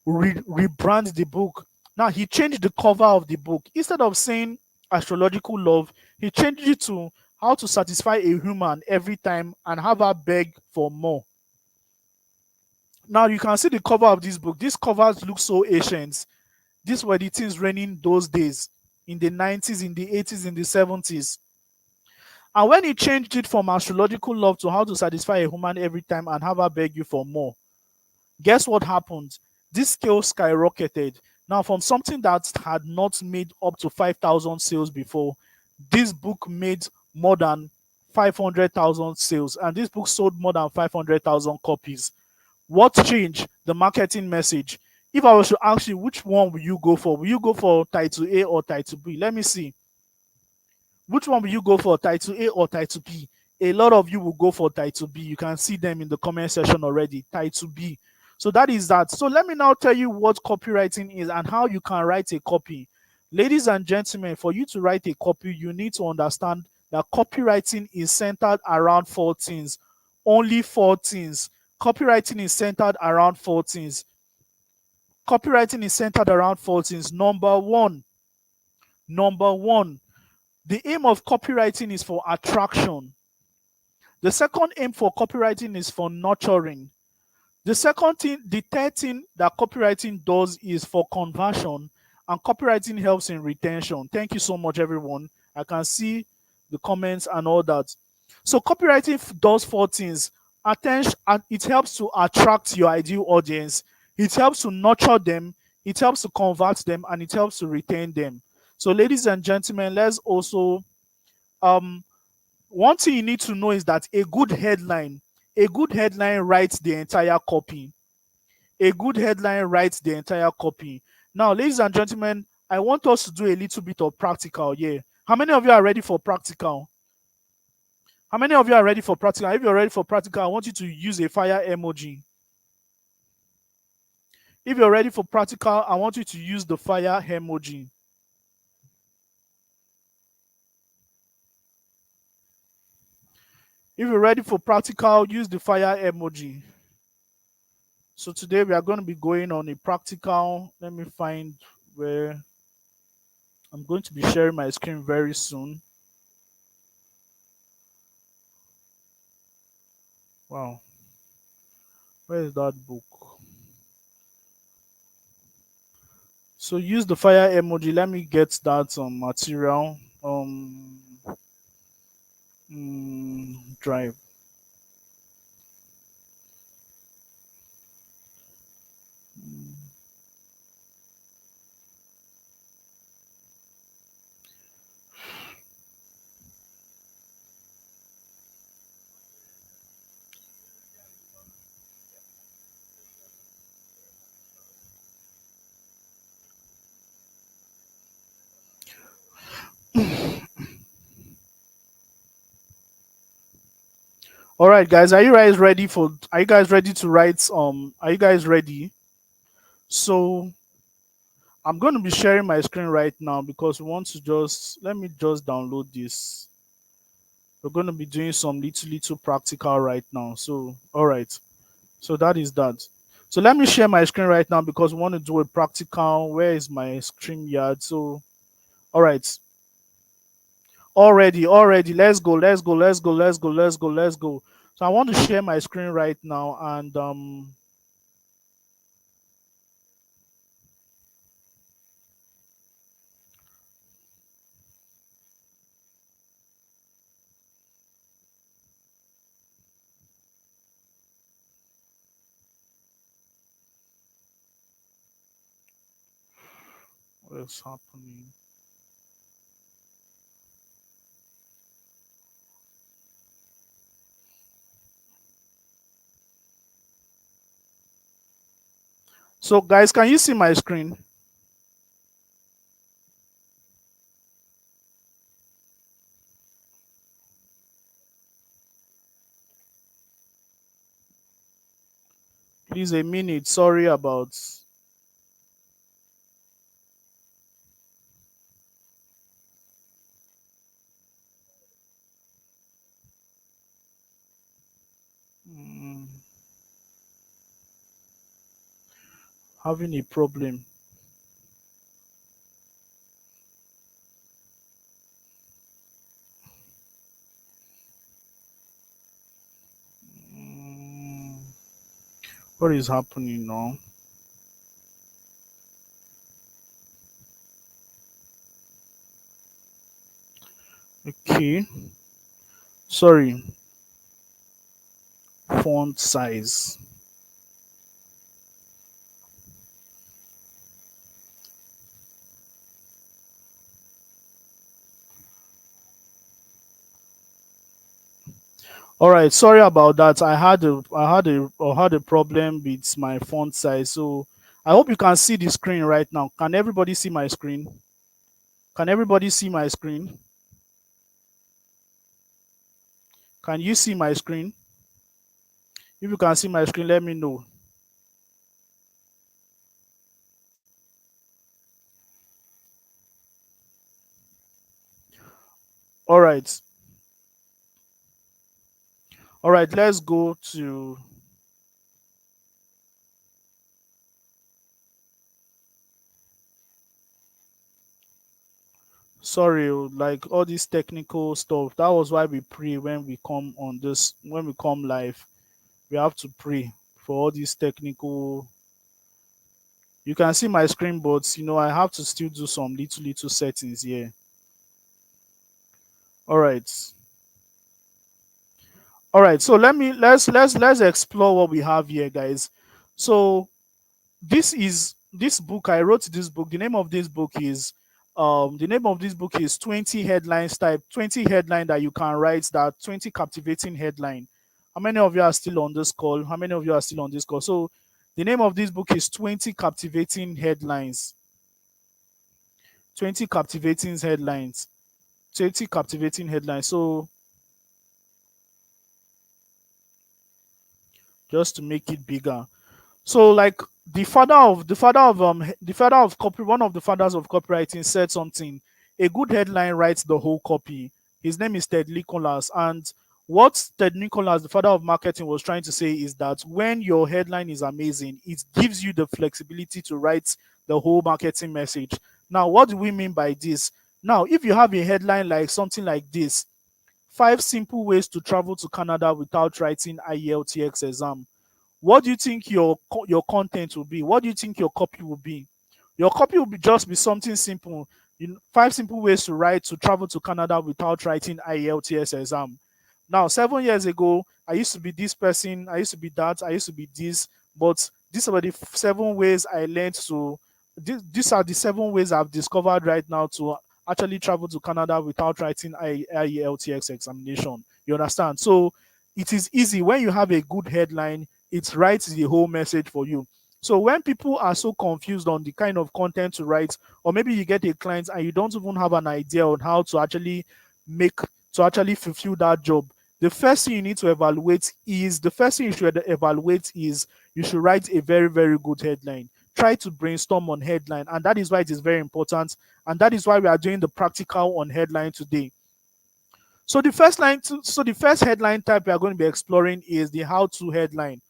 rebrand the book. Now he changed the cover of the book. Instead of saying Astrological Love, he changed it to How to satisfy a human every time and have her beg for more. Now you can see the cover of this book. These covers look so ancient. These were the things reigning those days, in the 90s, in the 80s, in the 70s. And when he changed it from astrological love to how to satisfy a woman every time and have her beg you for more, guess what happened? This scale skyrocketed. Now, from something that had not made up to 5,000 sales before, this book made more than 500,000 sales, and this book sold more than 500,000 copies. What changed? The marketing message. If I was to ask you, which one will you go for? Will you go for title A or title B? Let me see. Which one will you go for, title A or title B? A lot of you will go for title B. You can see them in the comment section already. Title B. So that is that. So let me now tell you what copywriting is and how you can write a copy. Ladies and gentlemen, for you to write a copy, you need to understand that copywriting is centered around four things. Only four things. Copywriting is centered around four things. Copywriting is centered around four things. Number one, the aim of copywriting is for attraction. The second aim for copywriting is for nurturing. The third thing that copywriting does is for conversion, and copywriting helps in retention. Thank you so much, everyone. I can see the comments and all that. So copywriting does four things. Attention, and it helps to attract your ideal audience. It helps to nurture them. It helps to convert them, and it helps to retain them. So, ladies and gentlemen, let's also um one thing you need to know is that a good headline writes the entire copy. A good headline writes the entire copy. Now, ladies and gentlemen, I want us to do a little bit of practical here. How many of you are ready for practical? How many of you are ready for practical? If you're ready for practical, I want you to use a fire emoji. If you're ready for practical, I want you to use the fire emoji. If you're ready for practical, use the fire emoji. So today we are going to be going on a practical. Let me find where I'm going to be sharing my screen very soon. Wow. Where is that book? So use the fire emoji. Let me get that material. Drive. All right, guys. Are you guys ready to write? Are you guys ready? So I'm going to be sharing my screen right now because we want to just let me just download this. We're going to be doing some little practical right now. So all right. So that is that. So let me share my screen right now because we want to do a practical. Where is my stream yard? So all right. Already. Let's go. So I want to share my screen right now and what's happening? So guys, can you see my screen? Please a minute. Sorry about mm, having a problem. What is happening now? Okay. Sorry. Font size. All right. Sorry about that. I had a problem with my font size. So I hope you can see the screen right now. Can everybody see my screen? Can everybody see my screen? Can you see my screen? If you can see my screen, let me know. All right. All right. Let's go to. Sorry, like all this technical stuff. That was why we pray when we come on this. When we come live, we have to pray for all these technical. You can see my screen, but I have to still do some little settings here. All right. All right. So let's explore what we have here, guys. So this book, I wrote this book. The name of this book is 20 headlines type 20 headline that you can write, that 20 captivating headline. How many of you are still on this call? How many of you are still on this call? So the name of this book is 20 captivating headlines. 20 captivating headlines. 20 captivating headlines. So just to make it bigger. So like the father of copy one of the fathers of copywriting said something. A good headline writes the whole copy. His name is Ted Nicholas. And what Ted Nicholas, the father of marketing, was trying to say is that when your headline is amazing, it gives you the flexibility to write the whole marketing message. Now, what do we mean by this? Now, if you have a headline like something like this: 5 simple ways to travel to Canada without writing IELTS exam. What do you think your content will be? What do you think your copy will be? Your copy will just be something simple. 5 simple ways to write to travel to Canada without writing IELTS exam. Now, 7 years ago, I used to be this person, I used to be that, I used to be this, but these are the 7 ways I learned to. These are the 7 ways I've discovered right now to actually travel to Canada without writing IELTS examination. You understand? So it is easy when you have a good headline. It writes the whole message for you. So when people are so confused on the kind of content to write, or maybe you get a client and you don't even have an idea on how to actually make to actually fulfill that job, the first thing you should evaluate is you should write a very, very good headline. Try to brainstorm on headline, and that is why it is very important. And that is why we are doing the practical on headline today. So the first headline type we are going to be exploring is the how-to headline.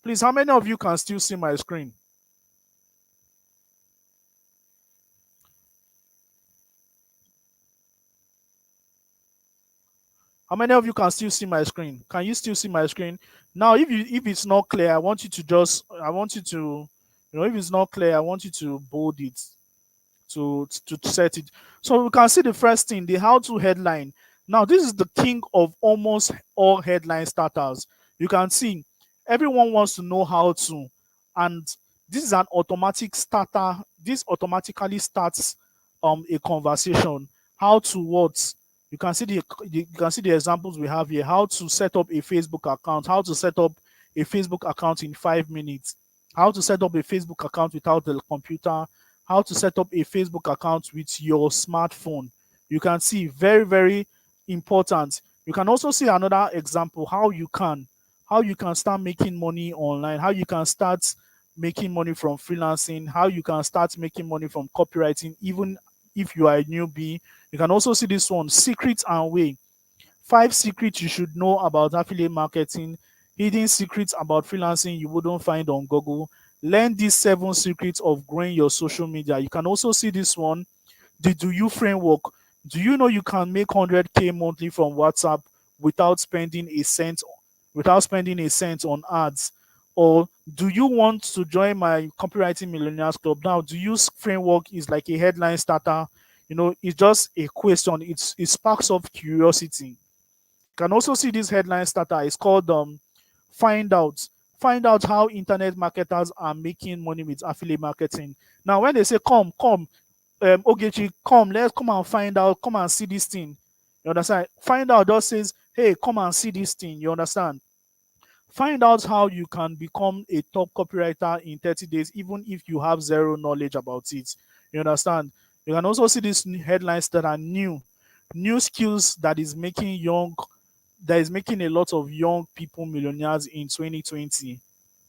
Please, how many of you can still see my screen? How many of you can still see my screen? Can you still see my screen? Now, if it's not clear, I want you to, if it's not clear, I want you to bold it to set it. So we can see the first thing, the how-to headline. Now, this is the king of almost all headline starters. You can see everyone wants to know how to, and this is an automatic starter. This automatically starts a conversation. How to what? You can see the examples we have here. How to set up a Facebook account. How to set up a Facebook account in 5 minutes. How to set up a Facebook account without the computer. How to set up a Facebook account with your smartphone. You can see very, very important. You can also see another example how you can start making money online, how you can start making money from freelancing, how you can start making money from copywriting, even if you are a newbie. You can also see this one, secrets and way. 5 secrets you should know about affiliate marketing, hidden secrets about freelancing you wouldn't find on Google. Learn these 7 secrets of growing your social media. You can also see this one, the Do You framework. Do you know you can make 100K monthly from WhatsApp without spending a cent? without spending a cent on ads? Or do you want to join my copywriting millionaires club? Now, to use framework is like a headline starter. It's just a question. It sparks of curiosity. You can also see this headline starter. It's called find out. Find out how internet marketers are making money with affiliate marketing. Now, when they say come, Ogechi, come, let's come and find out, come and see this thing. You understand? Find out just says, hey, come and see this thing. You understand? Find out how you can become a top copywriter in 30 days, even if you have zero knowledge about it. You understand? You can also see these headlines that are new skills that is making a lot of young people millionaires in 2020. You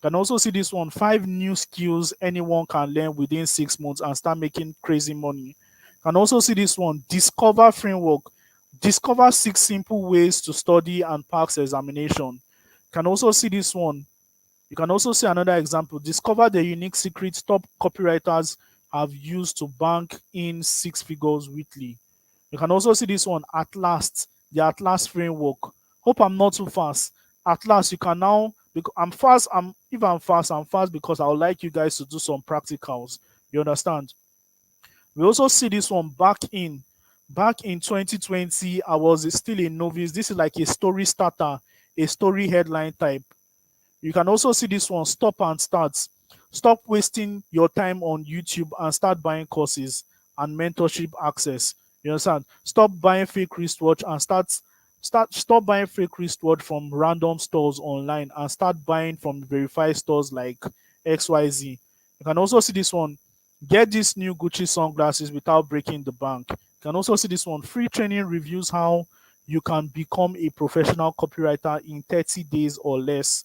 can also see this one: 5 new skills anyone can learn within 6 months and start making crazy money. You can also see this one: discover framework. Discover 6 simple ways to study and pass examination. You can also see this one. You can also see another example: discover the unique secrets top copywriters have used to bank in 6 figures weekly. You can also see this one: at last, the at last framework. Hope I'm not too fast. At last, you can now, because I'm fast, I'm fast because I would like you guys to do some practicals. You understand? We also see this one back in 2020. I was still a novice. This is like a story starter, a story headline type. You can also see this one: stop and start. Stop wasting your time on YouTube and start buying courses and mentorship access. You understand? Stop buying fake wristwatch and stop buying fake wristwatch from random stores online and start buying from verified stores like XYZ. You can also see this one: get these new Gucci sunglasses without breaking the bank. You can also see this one: free training reviews how you can become a professional copywriter in 30 days or less.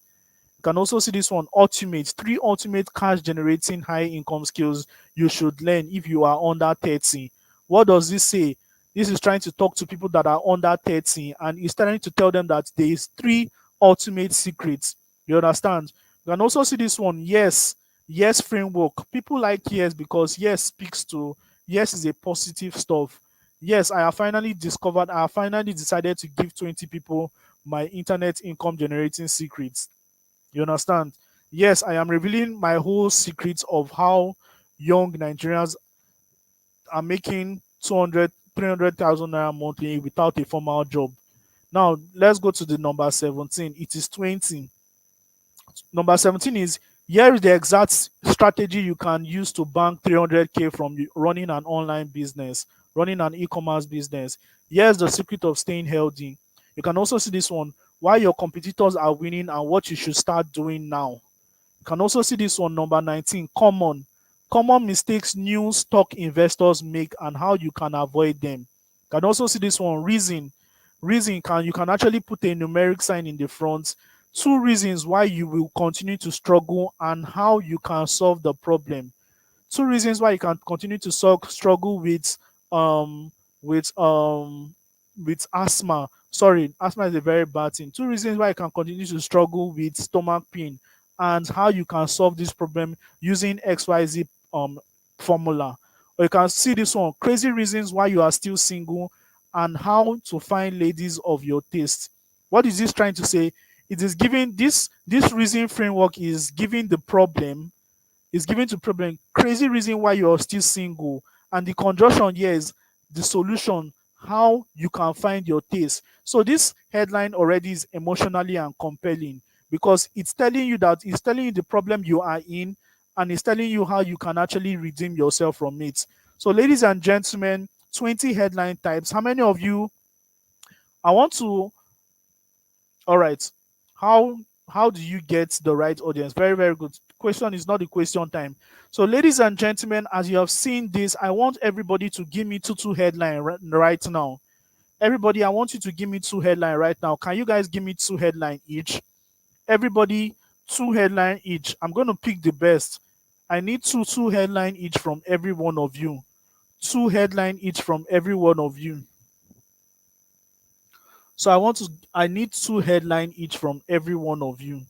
You can also see this one: ultimate, 3 ultimate cash generating high income skills you should learn if you are under 30. What does this say? This is trying to talk to people that are under 30 and it's trying to tell them that there is 3 ultimate secrets. You understand? You can also see this one: yes framework. People like yes because yes is a positive stuff. Yes, I have finally decided to give 20 people my internet income generating secrets. You understand? Yes, I am revealing my whole secrets of how young Nigerians are making 200, 300,000 naira monthly without a formal job. Now, let's go to the number 17. It is 20. Number 17 is: here is the exact strategy you can use to bank 300K from running an online business, running an e-commerce business. Here's the secret of staying healthy. You can also see this one: why your competitors are winning and what you should start doing now. You can also see this one, number 19: common mistakes new stock investors make and how you can avoid them. You can also see this one: you can actually put a numeric sign in the front. 2 reasons why you will continue to struggle and how you can solve the problem. 2 reasons why you can continue to struggle um with um with asthma. Sorry, asthma is a very bad thing. 2 reasons why you can continue to struggle with stomach pain and how you can solve this problem using XYZ formula. Or you can see this one: crazy reasons why you are still single and how to find ladies of your taste. What is this trying to say? It is giving this reason framework is giving the problem is given to problem, crazy reason why you're still single, and the conjunction here is the solution, how you can find your taste. So this headline already is emotionally and compelling because it's telling you the problem you are in and it's telling you how you can actually redeem yourself from it. So ladies and gentlemen, 20 headline types. How many of you I want to all right. How how do you get the right audience? Very, very good. Question is not the question time. So, ladies and gentlemen, as you have seen this, I want everybody to give me two headline right now. Everybody, I want you to give me two headline right now. Can you guys give me two headline each? Everybody, two headline each. I'm going to pick the best. I need two headline each from every one of you. Two headline each from every one of you. So I need two headline each from every one of you.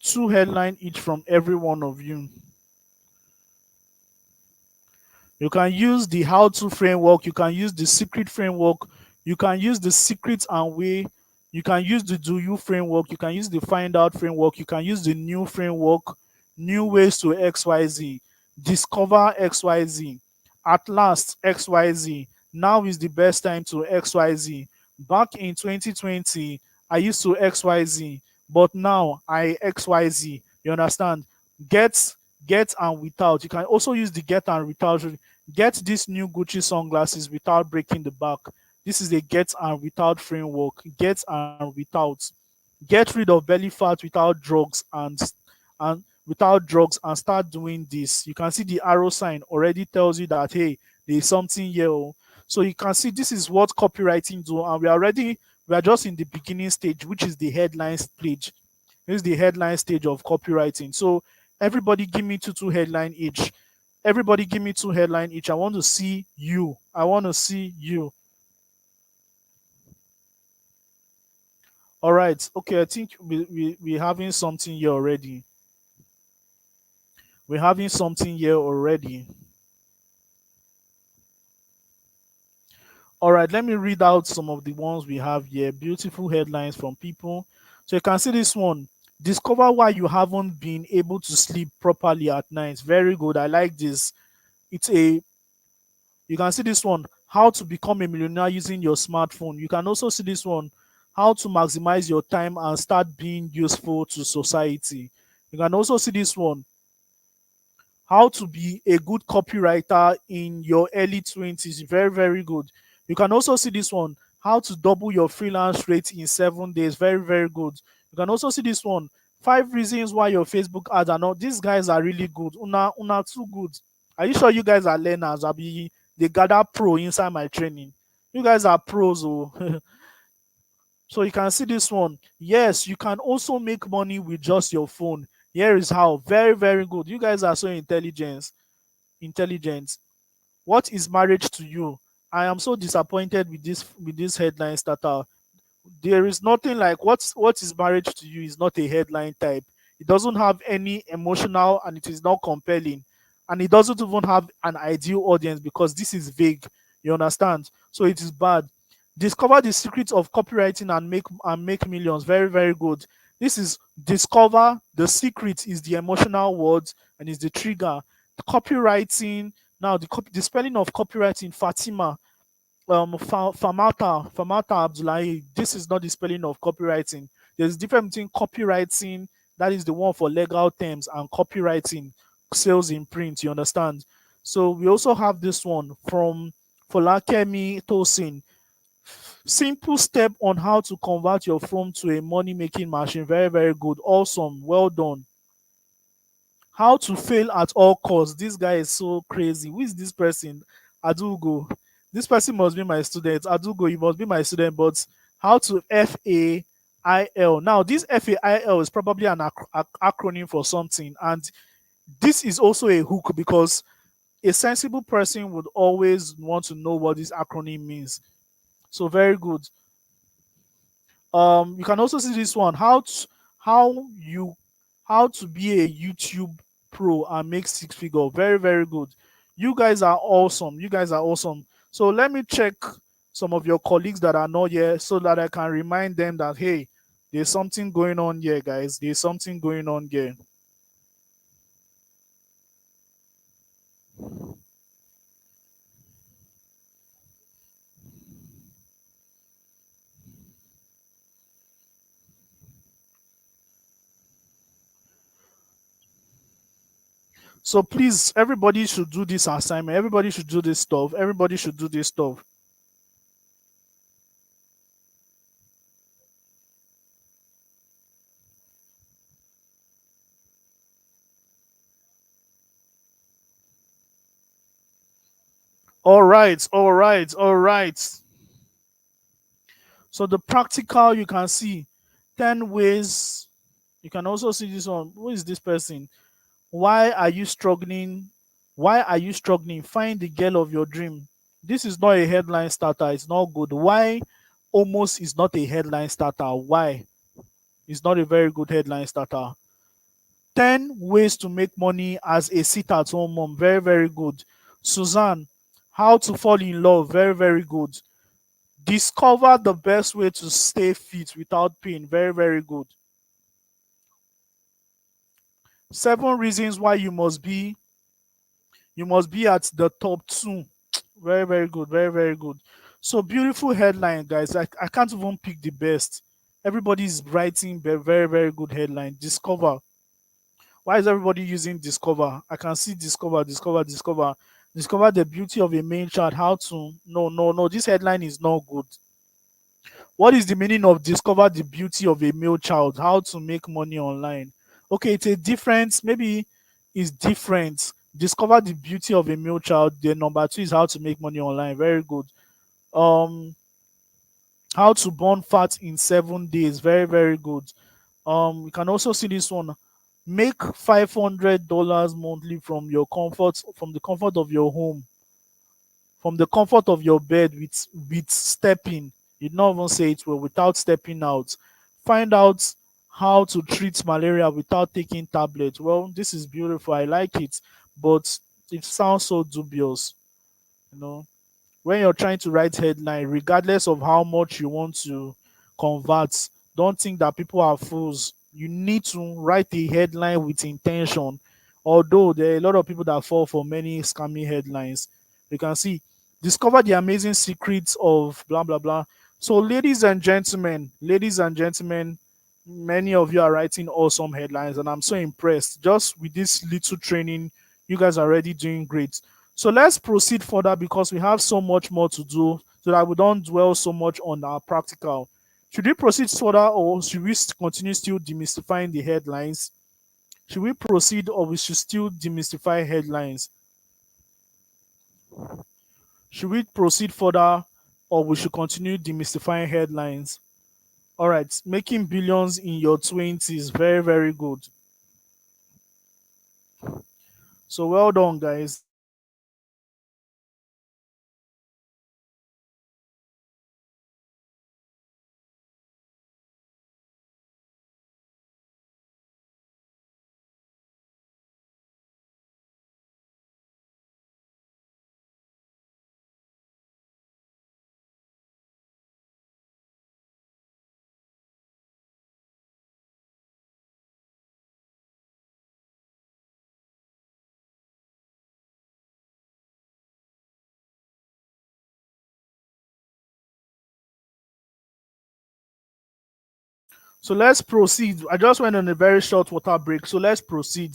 Two headline each from every one of you. You can use the how to framework, you can use the secret framework, you can use the secret and way, you can use the do you framework, you can use the find out framework, you can use the new framework, new ways to XYZ, discover XYZ, at last XYZ, now is the best time to XYZ. Back in 2020, I used to XYZ, but now I XYZ. You understand? Get and without. You can also use the get and without. Get these new Gucci sunglasses without breaking the back. This is a get and without framework. Get and without. Get rid of belly fat without drugs and without drugs and start doing this. You can see the arrow sign already tells you that hey, there's something here. Oh. So you can see this is what copywriting do, and we are just in the beginning stage, which is the headline stage. This is the headline stage of copywriting. So everybody give me two headline each. Everybody give me two headline each. I want to see you. I want to see you. All right. Okay. I think we're having something here already. We're having something here already. All right. Let me read out some of the ones we have here. Beautiful headlines from people. So you can see this one. Discover why you haven't been able to sleep properly at night. Very good. I like this. It's a You can see this one, how to become a millionaire using your smartphone. You can also see this one, how to maximize your time and start being useful to society. You can also see this one, how to be a good copywriter in your early 20s. Very, very good. You can also see this one, how to double your freelance rate in 7 days. Very, very good. You can also see this one, 5 reasons why your Facebook ads are not. These guys are really good. Una too good. Are you sure you guys are learners? They gather pro inside my training. You guys are pros. Oh. So you can see this one. Yes, you can also make money with just your phone. Here is how. Very, very good. You guys are so intelligent. What is marriage to you? I am so disappointed with this headline starter. There is nothing like what is marriage to you is not a headline type. It doesn't have any emotional and it is not compelling. And it doesn't even have an ideal audience because this is vague. You understand? So it is bad. Discover the secrets of copywriting and make millions. Very, very good. This is discover the secret is the emotional words and is the trigger. The copywriting. Now the spelling of copywriting, Fatima, Famata Abdullahi. This is not the spelling of copywriting. There's a difference between copywriting, that is the one for legal terms, and copywriting, sales in print. You understand? So we also have this one from Folakemi Tosin. Simple step on how to convert your phone to a money making machine. Very, very good. Awesome. Well done. How to fail at all costs. This guy is so crazy. Who is this person? Adugo. This person must be my student. Adugo, you must be my student. But how to FAIL. Now, this FAIL is probably an acronym for something. And this is also a hook because a sensible person would always want to know what this acronym means. So very good. You can also see this one, how you how to be a YouTube pro and make six figure. Very, very good. You guys are awesome. You guys are awesome. So let me check some of your colleagues that are not here so that I can remind them that hey, there's something going on here, guys. There's something going on here. So please, everybody should do this assignment. Everybody should do this stuff. Everybody should do this stuff. All right, all right, all right. So the practical, you can see 10 ways. You can also see this one. Who is this person? Why are you struggling? Why are you struggling? Find the girl of your dream. This is not a headline starter. It's not good. Why almost is not a headline starter? Why? It's not a very good headline starter. 10 ways to make money as a sit at home mom. Very, very good. Suzanne, how to fall in love. Very, very good. Discover the best way to stay fit without pain. Very, very good. 7 reasons why you must be at the top two. Very, very good. Very, very good. So beautiful headline, guys. I can't even pick the best. Everybody's writing very, very good headline. Discover. Why is everybody using discover? I can see discover, discover, discover. Discover the beauty of a main chart. How to no, no, no. This headline is not good. What is the meaning of discover the beauty of a male child? How to make money online? Okay, it's a difference. Maybe it's different. Discover the beauty of a male child. The number two is how to make money online. Very good. Um, how to burn fat in 7 days. Very, very good. You can also see this one. Make $500 monthly from the comfort of your home, from the comfort of your bed with stepping. You not even say it well without stepping out. Find out how to treat malaria without taking tablets. Well, this is beautiful. I like it, but it sounds so dubious. You know, when you're trying to write headline, regardless of how much you want to convert, don't think that people are fools. You need to write a headline with intention. Although there are a lot of people that fall for many scammy headlines, you can see discover the amazing secrets of blah blah blah. So, ladies and gentlemen, many of you are writing awesome headlines, and I'm so impressed. Just with this little training, you guys are already doing great. So let's proceed further because we have so much more to do so that we don't dwell so much on our practical. Should we proceed further or should we continue still demystifying the headlines? Should we proceed or we should still demystify headlines? Should we proceed further or we should continue demystifying headlines? All right, making billions in your 20s. Very, very good. So well done, guys. So let's proceed. I just went on a very short water break. So let's proceed.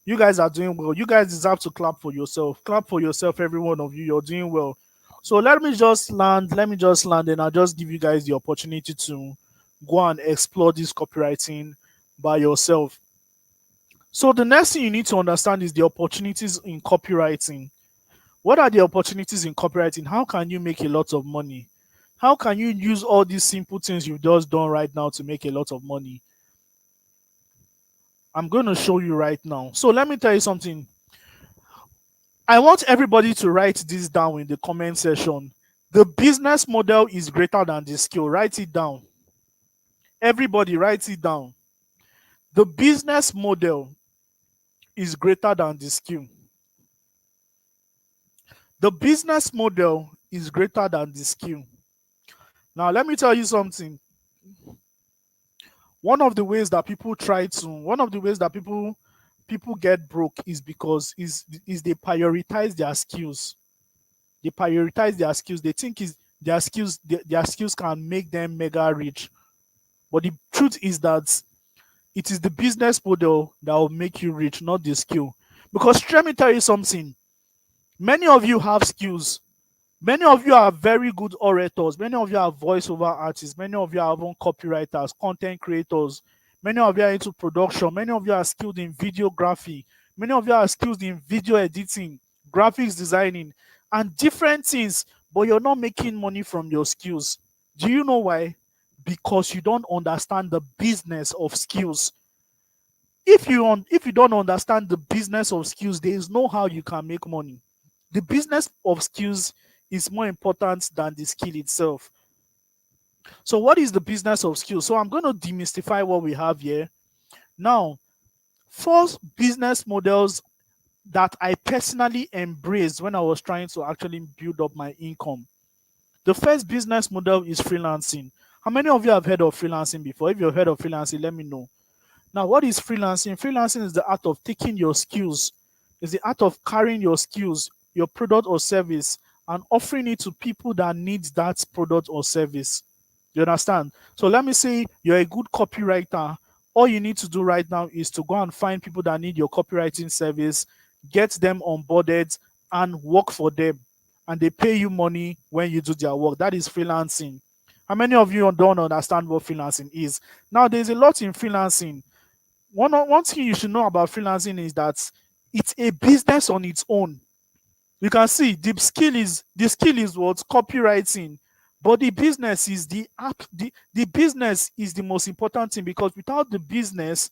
You guys are doing well. You guys deserve to clap for yourself. Clap for yourself, every one of you. You're doing well. So let me just land. Let me just land, and I'll just give you guys the opportunity to go and explore this copywriting by yourself. So the next thing you need to understand is the opportunities in copywriting. What are the opportunities in copywriting? How can you make a lot of money? How can you use all these simple things you've just done right now to make a lot of money? I'm going to show you right now. So let me tell you something. I want everybody to write this down in the comment section. The business model is greater than the skill. Write it down. Everybody write it down. The business model is greater than the skill. The business model is greater than the skill. Now, let me tell you something. One of the ways that people get broke is because is they prioritize their skills. They prioritize their skills. They think is their skills can make them mega rich. But the truth is that it is the business model that will make you rich, not the skill. Because let me tell you something. Many of you have skills. Many of you are very good orators. Many of you are voiceover artists. Many of you are even copywriters, content creators. Many of you are into production. Many of you are skilled in videography. Many of you are skilled in video editing, graphics designing, and different things. But you're not making money from your skills. Do you know why? Because you don't understand the business of skills. If you don't understand the business of skills, there is no how you can make money. The business of skills is more important than the skill itself. So what is the business of skills? So I'm going to demystify what we have here. Now, 4 business models that I personally embraced when I was trying to actually build up my income. The first business model is freelancing. How many of you have heard of freelancing before? If you've heard of freelancing, let me know. Now, what is freelancing? Freelancing is the art of taking your skills, it's the art of carrying your skills, your product or service, and offering it to people that need that product or service. You understand? So let me say you're a good copywriter. All you need to do right now is to go and find people that need your copywriting service, get them onboarded, and work for them. And they pay you money when you do their work. That is freelancing. How many of you don't understand what freelancing is? Now, there's a lot in freelancing. One thing you should know about freelancing is that it's a business on its own. You can see the skill is what copywriting, but the business is the app. The business is the most important thing, because without the business,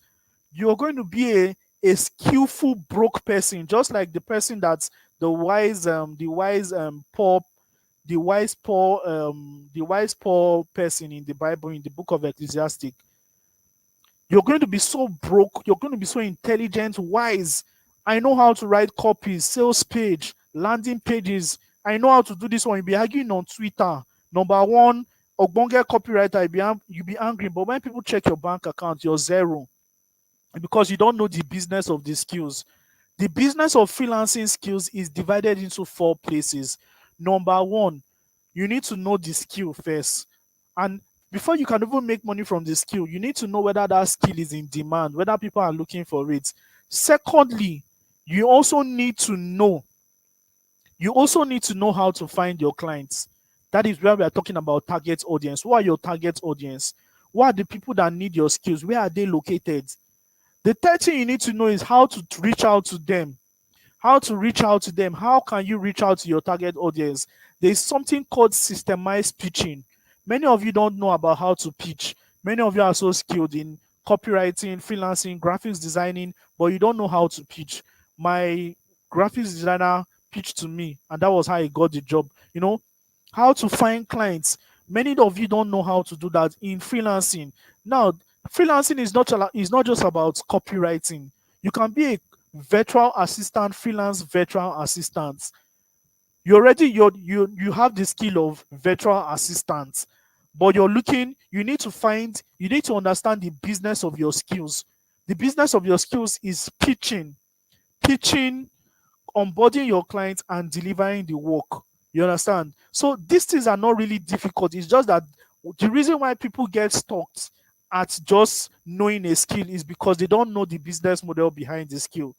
you're going to be a skillful broke person, just like the wise poor person in the Bible, in the book of Ecclesiastic. You're going to be so broke. You're going to be so intelligent, wise. I know how to write copies, sales page, landing pages. I know how to do this one. You'll be arguing on Twitter. Number one, Ogbonge copywriter, you'll be angry. But when people check your bank account, you're zero, because you don't know the business of the skills. The business of freelancing skills is divided into four places. Number one, you need to know the skill first. And before you can even make money from the skill, you need to know whether that skill is in demand, whether people are looking for it. Secondly, you also need to know how to find your clients. That is where we are talking about target audience. Who are your target audience? Who are the people that need your skills? Where are they located? The third thing you need to know is how to reach out to them. How to reach out to them. How can you reach out to your target audience? There's something called systemized pitching. Many of you don't know about how to pitch. Many of you are so skilled in copywriting, freelancing, graphics designing, but you don't know how to pitch. My graphics designer pitched to me, and that was how I got the job. How to find clients. Many of you don't know how to do that in freelancing. Now, freelancing is not just about copywriting. You can be a virtual assistant, freelance virtual assistant. You have the skill of virtual assistant, but you need to understand the business of your skills. The business of your skills is pitching, onboarding your clients, and delivering the work. You understand? So these things are not really difficult. It's just that the reason why people get stuck at just knowing a skill is because they don't know the business model behind the skill.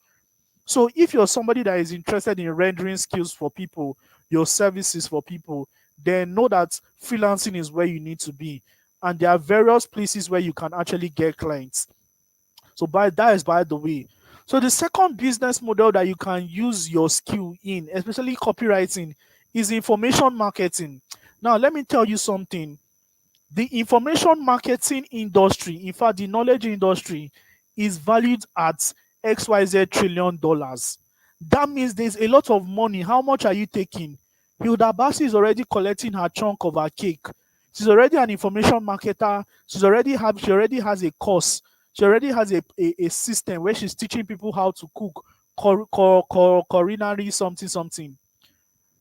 So if you're somebody that is interested in rendering skills for people, your services for people, then know that freelancing is where you need to be. And there are various places where you can actually get clients. So by the way. So the second business model that you can use your skill in, especially copywriting, is information marketing. Now, let me tell you something. The information marketing industry, in fact, the knowledge industry, is valued at XYZ trillion dollars. That means there's a lot of money. How much are you taking? Hilda Bassi is already collecting her chunk of her cake. She's already an information marketer. She already has a course. She already has a system where she's teaching people how to cook culinary something something.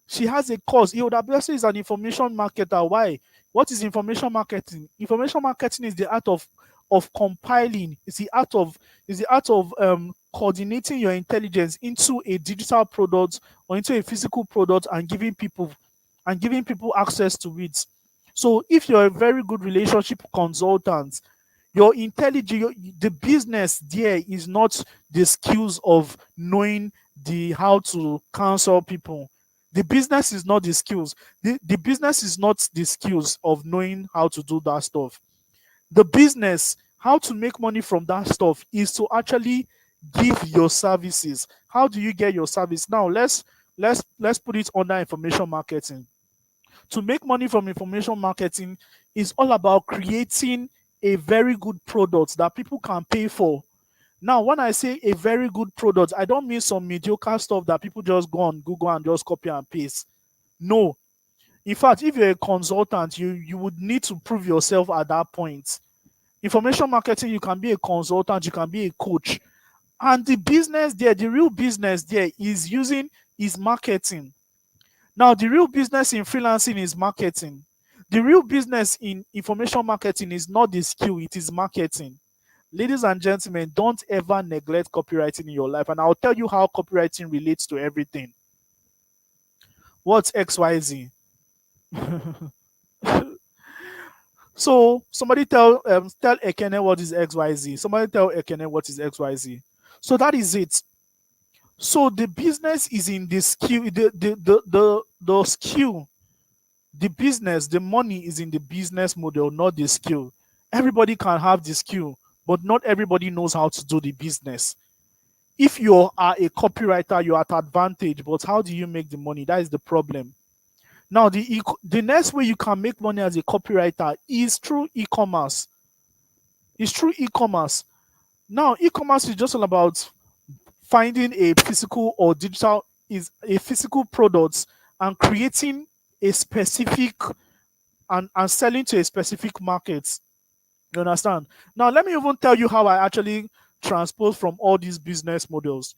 She has a course. Hilda Bassi is an information marketer. Why? What is information marketing? Information marketing is the art of compiling. It's the art of coordinating your intelligence into a digital product or into a physical product, and giving people access to it. So if you're a very good relationship consultant, your intelligence, the business there is not the skills of knowing how to counsel people. The business is not the skills. The business is not the skills of knowing how to do that stuff. The business, how to make money from that stuff, is to actually give your services. How do you get your service? Now let's put it under information marketing. To make money from information marketing is all about creating a very good product that people can pay for. Now, when I say a very good product, I don't mean some mediocre stuff that people just go on Google and just copy and paste. No. In fact, if you're a consultant, you would need to prove yourself at that point. Information marketing, you can be a consultant, you can be a coach. And the business there, the real business there is marketing. Now, the real business in freelancing is marketing. The real business in information marketing is not the skill, it is marketing. Ladies and gentlemen, don't ever neglect copywriting in your life. And I'll tell you how copywriting relates to everything. What's XYZ? So somebody tell Ekene what is XYZ. Somebody tell Ekene what is XYZ. So that is it. So the business is in the skill, the skill, the business, the money is in the business model, not the skill. Everybody can have the skill, but not everybody knows how to do the business. If you are a copywriter, you're at advantage, but how do you make the money? That is the problem. Now, the next way you can make money as a copywriter is through e-commerce. It's through e-commerce. Now, e-commerce is just all about finding a physical or digital is a physical product and creating a specific and selling to a specific market. You understand? Now, let me even tell you how I actually transpose from all these business models.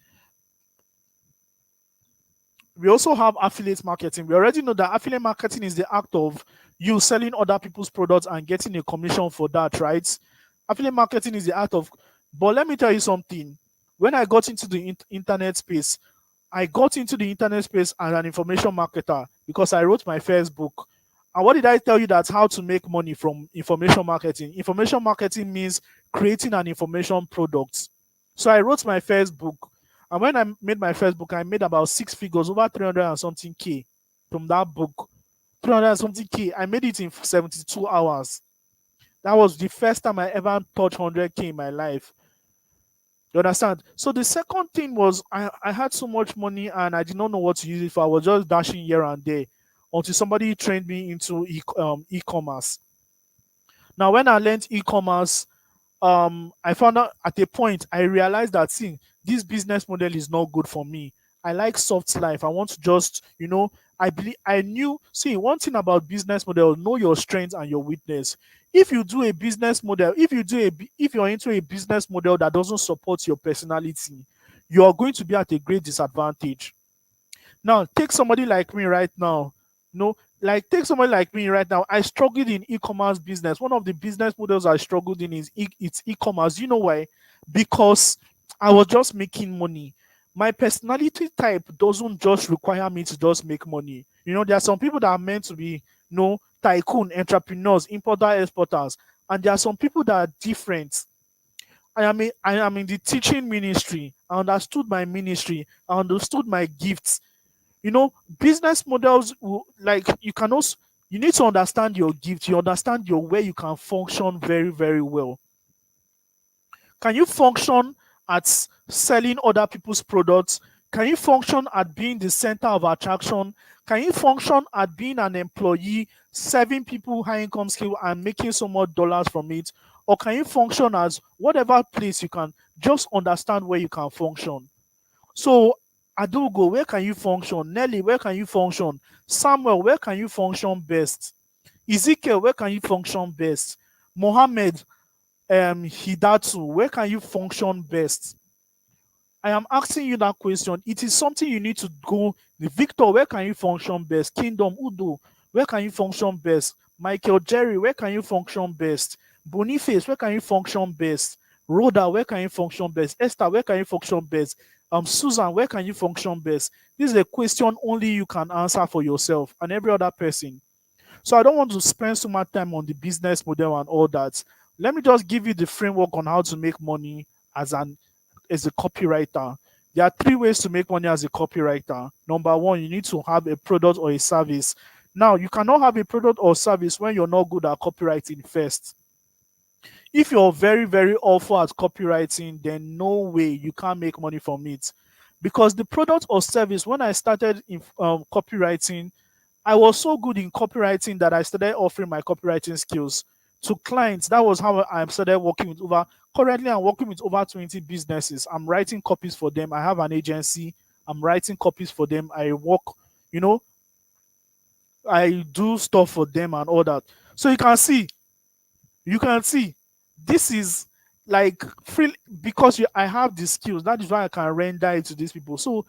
We also have affiliate marketing. We already know that affiliate marketing is the act of you selling other people's products and getting a commission for that, right? Affiliate marketing is the act of, but let me tell you something. When I got into the internet space, I got into the internet space as an information marketer because I wrote my first book. And what did I tell you? That's how to make money from information marketing. Information marketing means creating an information product. So I wrote my first book. And when I made my first book, I made about six figures, over 300 and something K from that book. 300 and something K. I made it in 72 hours. That was the first time I ever touched 100K in my life. You understand? So the second thing was I had so much money and I did not know what to use it for. I was just dashing here and there until somebody trained me into e-commerce. Now, when I learned e-commerce, I found out at a point I realized that see, this business model is not good for me. I like soft life. I want to just, I believe I knew. See, one thing about business model, know your strengths and your weakness. If you do a business model, if you're into a business model that doesn't support your personality, you are going to be at a great disadvantage. Now, take somebody like me right now. No, like take somebody like me right now. I struggled in e-commerce business. One of the business models I struggled in is it's e-commerce. You know why? Because I was just making money. My personality type doesn't just require me to just make money. There are some people that are meant to be, tycoon, entrepreneurs, importer, exporters, and there are some people that are different. I am in the teaching ministry. I understood my ministry. I understood my gifts. Business models like you need to understand your gift. You understand your where you can function very, very well. Can you function at selling other people's products? Can you function at being the center of attraction? Can you function at being an employee, serving people high income skill and making so much dollars from it? Or can you function as whatever place you can just understand where you can function? So, Adugo, where can you function? Nelly, where can you function? Samuel, where can you function best? Ezekiel, where can you function best? Mohammed, Hidatu, where can you function best? I am asking you that question. It is something you need to go. Victor, where can you function best? Kingdom, Udo, where can you function best? Michael Jerry, where can you function best? Boniface, where can you function best? Rhoda, where can you function best? Esther, where can you function best? Susan, where can you function best? This is a question only you can answer for yourself and every other person. So I don't want to spend so much time on the business model and all that. Let me just give you the framework on how to make money as a copywriter. There are three ways to make money as a copywriter. Number one, you need to have a product or a service. Now, you cannot have a product or service when you're not good at copywriting first. If you're very, very awful at copywriting, then no way you can't make money from it. Because the product or service, when I started in copywriting, I was so good in copywriting that I started offering my copywriting skills to clients. That was how I started working with currently I'm working with over 20 businesses. I'm writing copies for them. I have an agency. I'm writing copies for them. I work, I do stuff for them and all that. So you can see, this is like free, because I have the skills. That is why I can render it to these people. So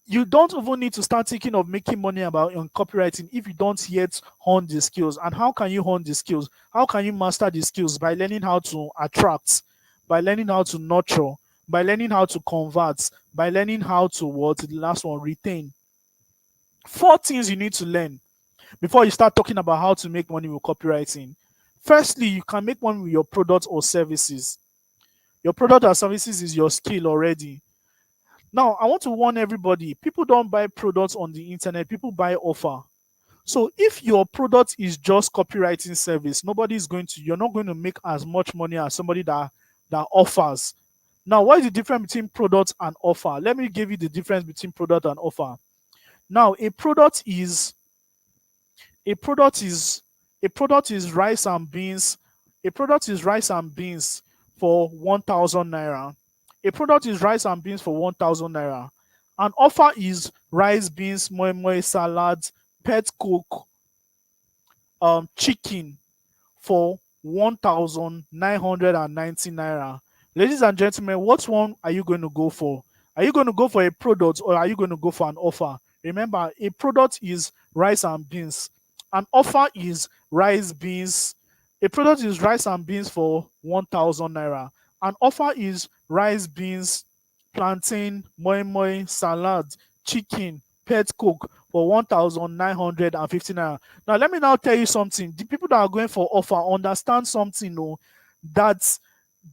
you don't even need to start thinking of making money about on copywriting if you don't yet hone the skills. And how can you hone the skills? How can you master the skills? By learning how to attract, by learning how to nurture, by learning how to convert, by learning how to what the last one, retain. Four things you need to learn before you start talking about how to make money with copywriting. Firstly, you can make money with your product or services. Your product or services is your skill already. Now, I want to warn everybody, people don't buy products on the internet, people buy offer. So if your product is just copywriting service, you're not going to make as much money as somebody that offers. Now, what is the difference between product and offer? Let me give you the difference between product and offer. Now, a product is a product is rice and beans. A product is rice and beans for 1,000 naira. A product is rice and beans for 1,000 naira. An offer is rice, beans, moi moi, salad, pet coke, chicken for 1,990 naira. Ladies and gentlemen, what one are you going to go for? Are you going to go for a product or are you going to go for an offer? Remember, a product is rice and beans. An offer is rice, beans. A product is rice and beans for 1,000 naira. An offer is rice, beans, plantain, moi moi, salad, chicken, pet coke for 1,950 naira. Now, let me now tell you something. The people that are going for offer understand something, no, that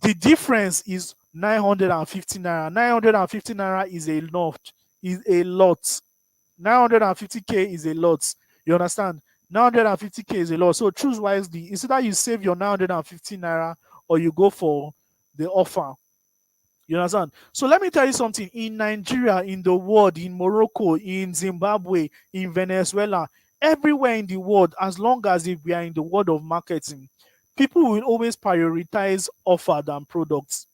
the difference is 950 naira. 950 naira is a lot. Is a lot. 950k is a lot. You understand? 950k is a lot. So choose wisely. It's either you save your 950 naira or you go for the offer. You understand? So let me tell you something. In Nigeria, in the world, in Morocco, in Zimbabwe, in Venezuela, everywhere in the world, as long as if we are in the world of marketing, people will always prioritize offer than products.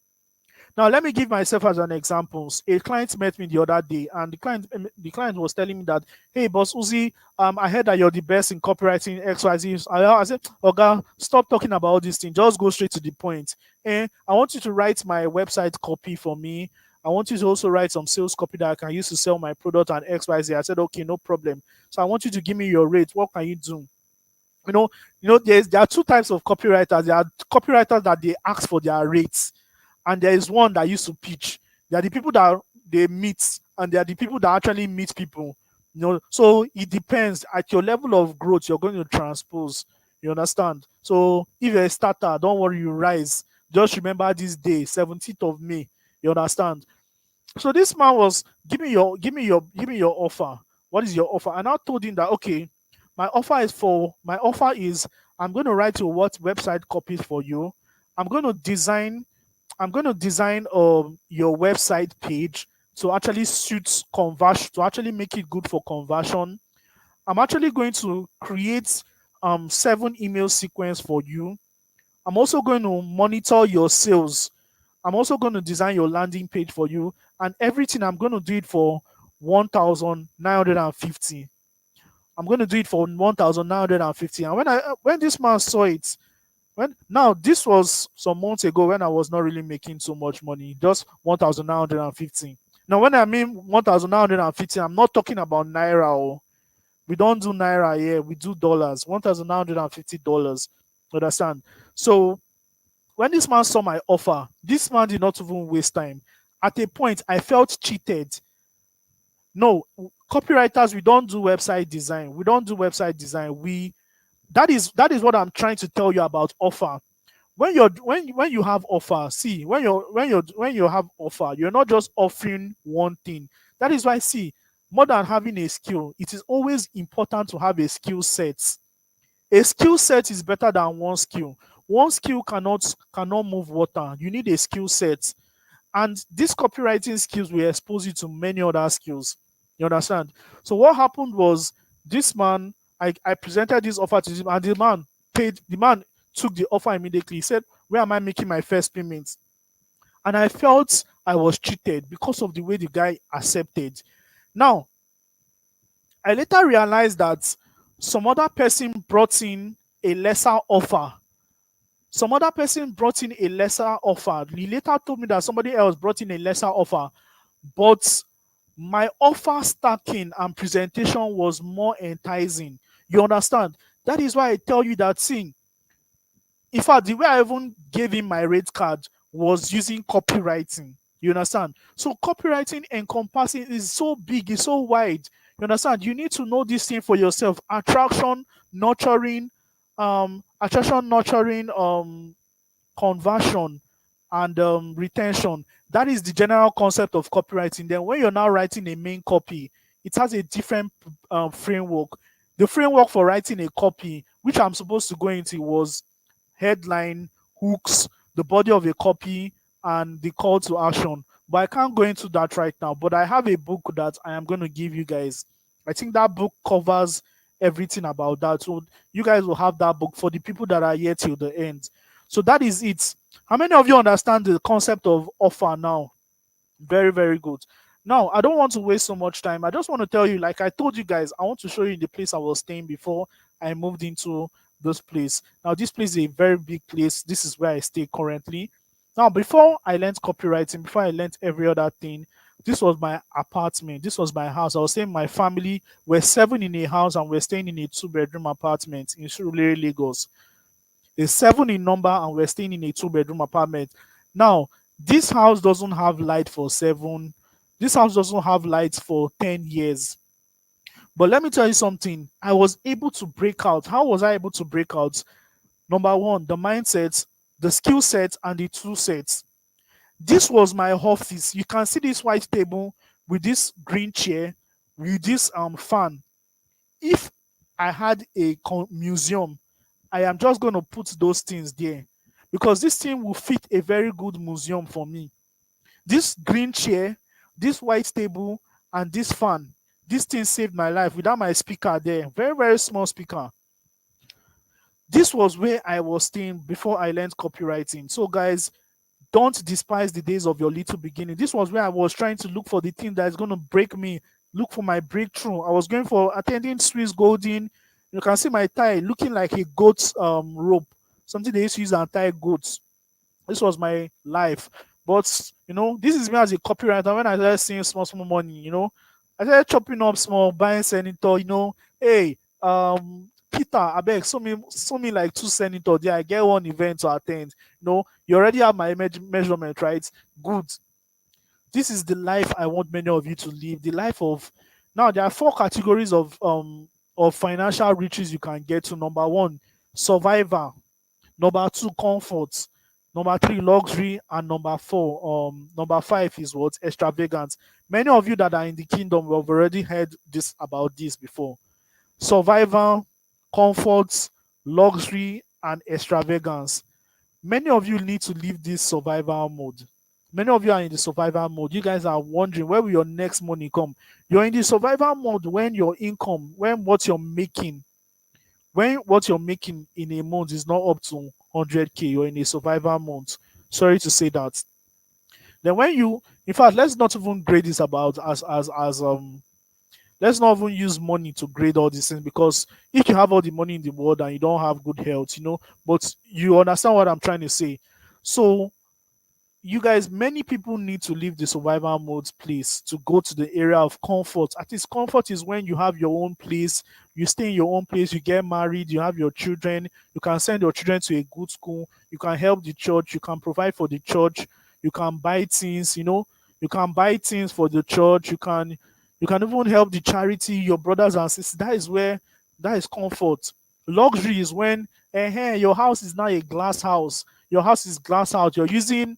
Now, let me give myself as an example. A client met me the other day, and the client was telling me that, "Hey, boss Uzi, I heard that you're the best in copywriting XYZ." I said, "Oga, stop talking about all these things. Just go straight to the point. And I want you to write my website copy for me. I want you to also write some sales copy that I can use to sell my product and XYZ." I said, "Okay, no problem. So I want you to give me your rate. What can you do?" You know, there are two types of copywriters. There are copywriters that they ask for their rates, and there is one that used to pitch. There are the people that they meet, and there are the people that actually meet people. So it depends. At your level of growth, you're going to transpose. You understand? So if you're a starter, don't worry, you rise. Just remember this day, 17th of May. You understand? So this man was, give me your offer. What is your offer? And I told him that, okay, my offer is I'm going to write your what website copies for you. I'm going to design your website page to actually suit conversion, to actually make it good for conversion. I'm actually going to create 7 email sequence for you. I'm also going to monitor your sales. I'm also going to design your landing page for you, and everything I'm going to do it for 1,950. I'm going to do it for 1,950. And when this man saw it, now this was some months ago when I was not really making so much money, just 1,950. Now, when I mean 1,950, I'm not talking about naira. Oh. We don't do naira here, we do dollars. $1,950. Understand? So when this man saw my offer, this man did not even waste time. At a point, I felt cheated. No, copywriters, we don't do website design. We don't do website design. That is what I'm trying to tell you about offer. When you have offer, see, when you have offer, you're not just offering one thing. That is why, see, more than having a skill, it is always important to have a skill set. A skill set is better than one skill. One skill cannot move water. You need a skill set. And these copywriting skills will expose you to many other skills. You understand? So what happened was, this man, I presented this offer to him, and the man took the offer immediately. He said, "Where am I making my first payment?" And I felt I was cheated because of the way the guy accepted. Now, I later realized that some other person brought in a lesser offer. Some other person brought in a lesser offer. He later told me that somebody else brought in a lesser offer, but my offer stacking and presentation was more enticing. You understand? That is why I tell you that thing. In fact, the way I even gave him my rate card was using copywriting. You understand? So copywriting encompassing is so big, it's so wide. You understand? You need to know this thing for yourself. Nurturing, attraction, nurturing, conversion, and retention. That is the general concept of copywriting. Then when you're now writing a main copy, it has a different framework. The framework for writing a copy, which I'm supposed to go into, was headline, hooks, the body of a copy, and the call to action. But I can't go into that right now. But I have a book that I am going to give you guys. I think that book covers everything about that. So you guys will have that book for the people that are here till the end. So that is it. How many of you understand the concept of offer now? Very, very good. Now, I don't want to waste so much time. I just want to tell you, like I told you guys, I want to show you the place I was staying before I moved into this place. Now, this place is a very big place. This is where I stay currently. Now, before I learned copywriting, before I learned every other thing, this was my apartment. This was my house. I was staying with my family. We're seven in a house and we're staying in a two-bedroom apartment in Surulere, Lagos. It's seven in number and we're staying in a two-bedroom apartment. Now, this house doesn't have light for seven. This house doesn't have lights for 10 years. But let me tell you something. I was able to break out. How was I able to break out? Number one, the mindset, the skill set, and the tool sets. This was my office. You can see this white table with this green chair, with this fan. If I had a museum, I am just going to put those things there because this thing will fit a very good museum for me. This green chair, this white table, and this fan, this thing saved my life without my speaker there. Very, very small speaker. This was where I was staying before I learned copywriting. So, guys, don't despise the days of your little beginning. This was where I was trying to look for the thing that is going to break me, look for my breakthrough. I was going for attending Swiss Golden. You can see my tie looking like a goat's rope, something they used to use and tie goats. This was my life. But, this is me as a copywriter. When I started seeing small, small money, I started chopping up small, buying senator, hey, Peter, I beg, show me like two senator there. I get one event to attend. You already have my measurement, right? Good. This is the life I want many of you to live. The life of now. There are four categories of financial riches you can get to. Number one, survival. Number two, comfort. Number three, luxury. And number five is what? Extravagance. Many of you that are in the kingdom have already heard about this before. Survival, comfort, luxury, and extravagance. Many of you need to leave this survival mode. Many of you are in the survival mode. You guys are wondering where will your next money come. You're in the survival mode when your income, when what you're making in a month is not up to 100K, you're in a survival mode. Sorry to say that. Then in fact, let's not even grade this about as let's not even use money to grade all these things, because if you have all the money in the world and you don't have good health, but you understand what I'm trying to say. So you guys, many people need to leave the survival mode place to go to the area of comfort. At least comfort is when you have your own place, you stay in your own place, you get married, you have your children, you can send your children to a good school, you can help the church, you can provide for the church, you can buy things, you can buy things for the church, you can even help the charity, your brothers and sisters. That is comfort. Luxury is when your house is now a glass house. Your house is glass house. You're using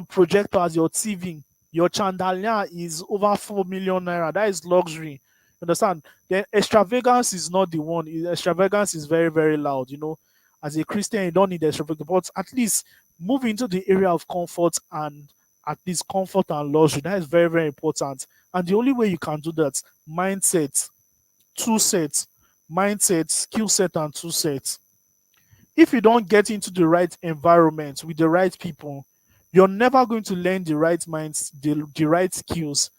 projector as your TV. Your chandelier is over 4 million naira. That is luxury. Understand? Then extravagance is not the one. Extravagance is very, very loud. As a Christian, you don't need extravagance, but at least move into the area of comfort, and at least comfort and luxury. That is very, very important. And the only way you can do that, mindset, tool set, mindset, skill set, and tool set. If you don't get into the right environment with the right people, you're never going to learn the right minds, the right skills,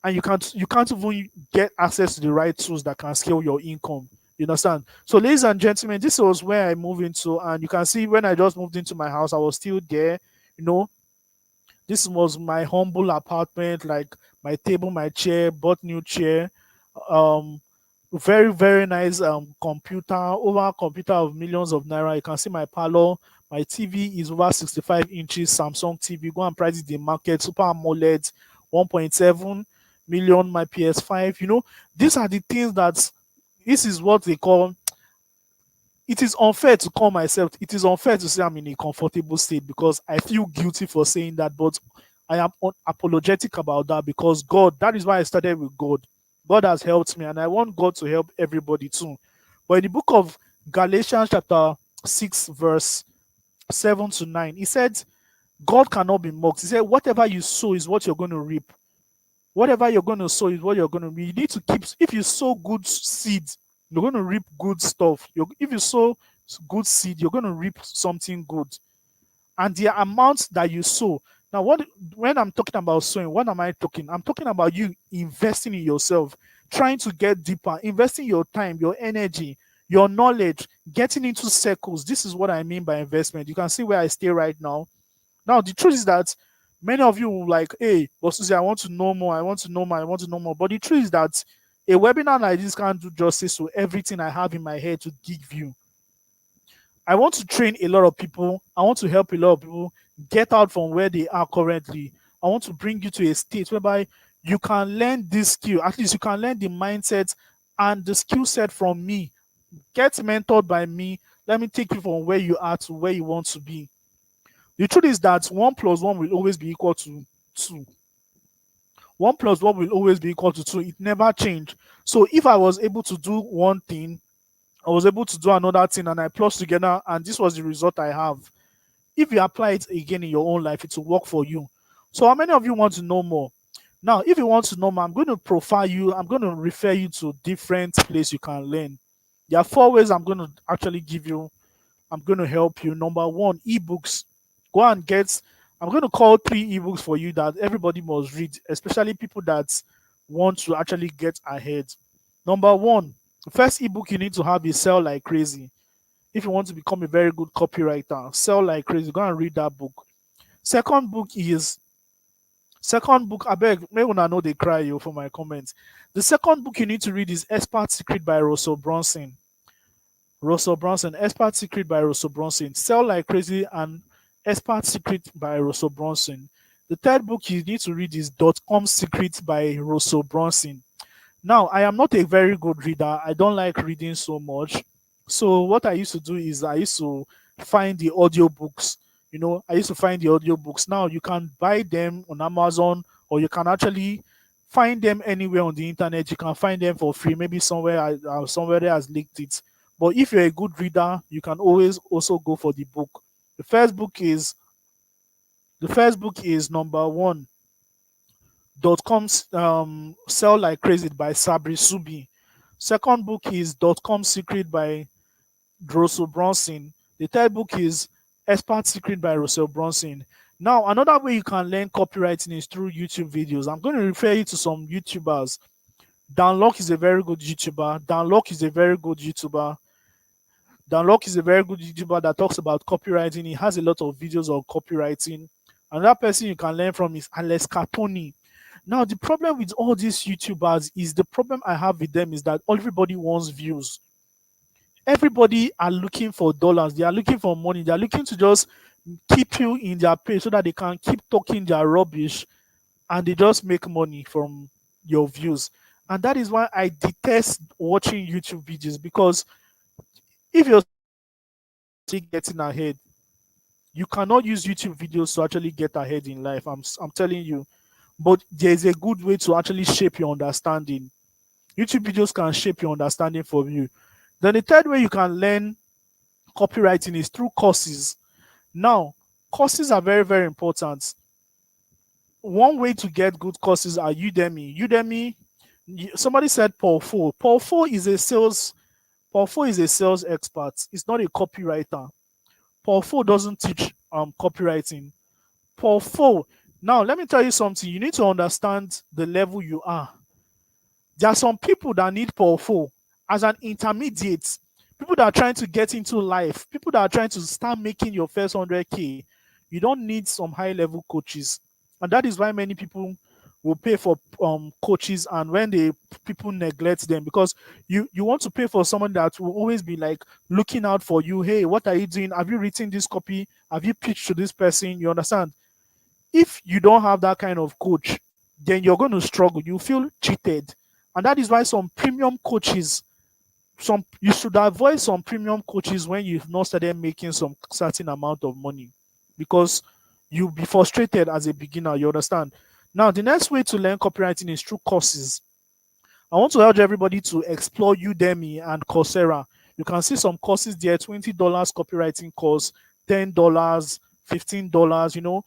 and you can't even get access to the right tools that can scale your income. You understand? So, ladies and gentlemen, this was where I moved into, and you can see when I just moved into my house, I was still there. You know, this was my humble apartment, like my table, my chair, bought new chair, um, very very nice computer, over a computer of millions of naira. You can see my parlor. My TV is over 65 inches, Samsung TV. Go and price it in the market, Super AMOLED, 1.7 million. My PS5. These are the things that this is what they call, it is unfair to call myself, it is unfair to say I'm in a comfortable state, because I feel guilty for saying that, but I am apologetic about that, because God, that is why I started with God. God has helped me, and I want God to help everybody too. But in the book of Galatians, chapter 6, verse 7 to 9, he said, God cannot be mocked. He said, whatever you sow is what you're going to reap. Whatever you're going to sow is what you're going to reap. You need to keep, if you sow good seed, you're going to reap good stuff. If you sow good seed, you're going to reap something good. And the amount that you sow. Now, when I'm talking about sowing, what am I talking? I'm talking about you investing in yourself, trying to get deeper, investing your time, your energy, your knowledge, getting into circles. This is what I mean by investment. You can see where I stay right now. Now, the truth is that many of you will like, hey, but Susie, I want to know more, I want to know more, I want to know more. But the truth is that a webinar like this can't do justice to everything I have in my head to give you. I want to train a lot of people. I want to help a lot of people get out from where they are currently. I want to bring you to a state whereby you can learn this skill. At least you can learn the mindset and the skill set from me. Get mentored by me. Let me take you from where you are to where you want to be. The truth is that 1 plus 1 will always be equal to 2. 1 plus 1 will always be equal to 2. It never changed. So if I was able to do one thing, I was able to do another thing, and I plus together, and this was the result I have. If you apply it again in your own life, it will work for you. So how many of you want to know more? Now, if you want to know more, I'm going to profile you. I'm going to refer you to different places you can learn. There are 4 ways I'm going to actually give you. I'm going to help you. Number 1, ebooks. Go and get, I'm going to call 3 ebooks for you that everybody must read, especially people that want to actually get ahead. Number 1, the first ebook you need to have is Sell Like Crazy. If you want to become a very good copywriter, Sell Like Crazy. Go and read that book. Second book, I beg, may una know they cry you for my comments. The second book you need to read is Expert Secret by Russell Brunson. Expert Secret by Russell Brunson. Sell Like Crazy and Expert Secret by Russell Brunson. The third book you need to read is .com Secret by Russell Brunson. Now, I am not a very good reader. I don't like reading so much. So what I used to do is I used to find the audiobooks. I used to find the audiobooks. Now you can buy them on Amazon, or you can actually find them anywhere on the internet. You can find them for free. Maybe somewhere has leaked it. But if you're a good reader, you can always also go for the book. The first book is number 1. .com Sell Like Crazy by Sabri Subi. Second book is .com Secret by Russell Brunson. The third book is Expert Secret by Russell Brunson. Now, another way you can learn copywriting is through YouTube videos. I'm going to refer you to some YouTubers. Dan Lok is a very good YouTuber. Dan Lok is a very good YouTuber that talks about copywriting. He has a lot of videos on copywriting. Another person you can learn from is Alex Caponi. Now, the problem with all these YouTubers is the problem I have with them is that everybody wants views. Everybody are looking for dollars. They are looking for money. They are looking to just keep you in their page so that they can keep talking their rubbish, and they just make money from your views. And that is why I detest watching YouTube videos, because if you're getting ahead, you cannot use YouTube videos to actually get ahead in life. I'm telling you. But there's a good way to actually shape your understanding. YouTube videos can shape your understanding for you. Then the third way you can learn copywriting is through courses. Now, courses are very, very important. One way to get good courses are Udemy. Somebody said Paul Fo. Paul Fo is a sales expert. He's not a copywriter. Paul Fo doesn't teach copywriting. Paul Fo. Now, let me tell you something. You need to understand the level you are. There are some people that need Paul Fo, as an intermediate, people that are trying to get into life, people that are trying to start making your first 100K, you don't need some high level coaches. And that is why many people will pay for coaches, and when they people neglect them, because you want to pay for someone that will always be like looking out for you. Hey, what are you doing? Have you written this copy? Have you pitched to this person? You understand? If you don't have that kind of coach, then you're going to struggle. You feel cheated. And that is why some premium coaches, some you should avoid some premium coaches when you've not started making some certain amount of money, because you'll be frustrated as a beginner. You understand? Now, the next way to learn copywriting is through courses. I want to urge everybody to explore Udemy and Coursera. You can see some courses there: $20 copywriting course, $10, $15.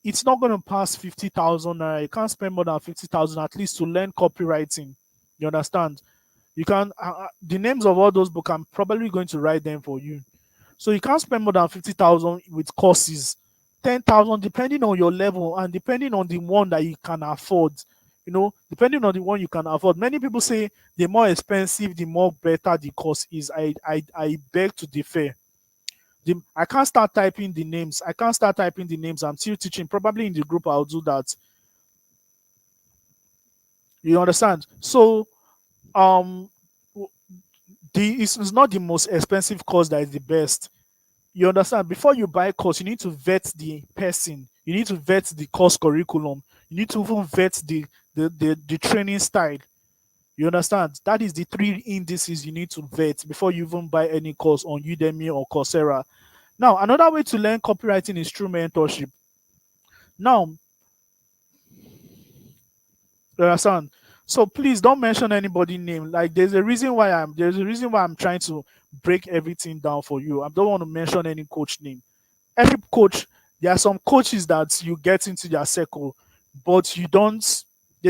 It's not going to pass 50,000. You can't spend more than 50,000 at least to learn copywriting. You understand? You can the names of all those books, I'm probably going to write them for you. So you can't spend more than 50,000 with courses. 10,000 depending on your level and depending on the one that you can afford. Depending on the one you can afford. Many people say the more expensive, the more better the course is. I beg to differ. I can't start typing the names. I'm still teaching. Probably in the group I'll do that. You understand? So it's not the most expensive course that is the best. You understand? Before you buy a course, you need to vet the person. You need to vet the course curriculum. You need to even vet the training style. You understand? That is the 3 indices you need to vet before you even buy any course on Udemy or Coursera. Now, another way to learn copywriting is through mentorship. Now, you understand? So please don't mention anybody's name. Like there's a reason why I'm trying to break everything down for you. I don't want to mention any coach name. Every coach, there are some coaches that you get into their circle, but they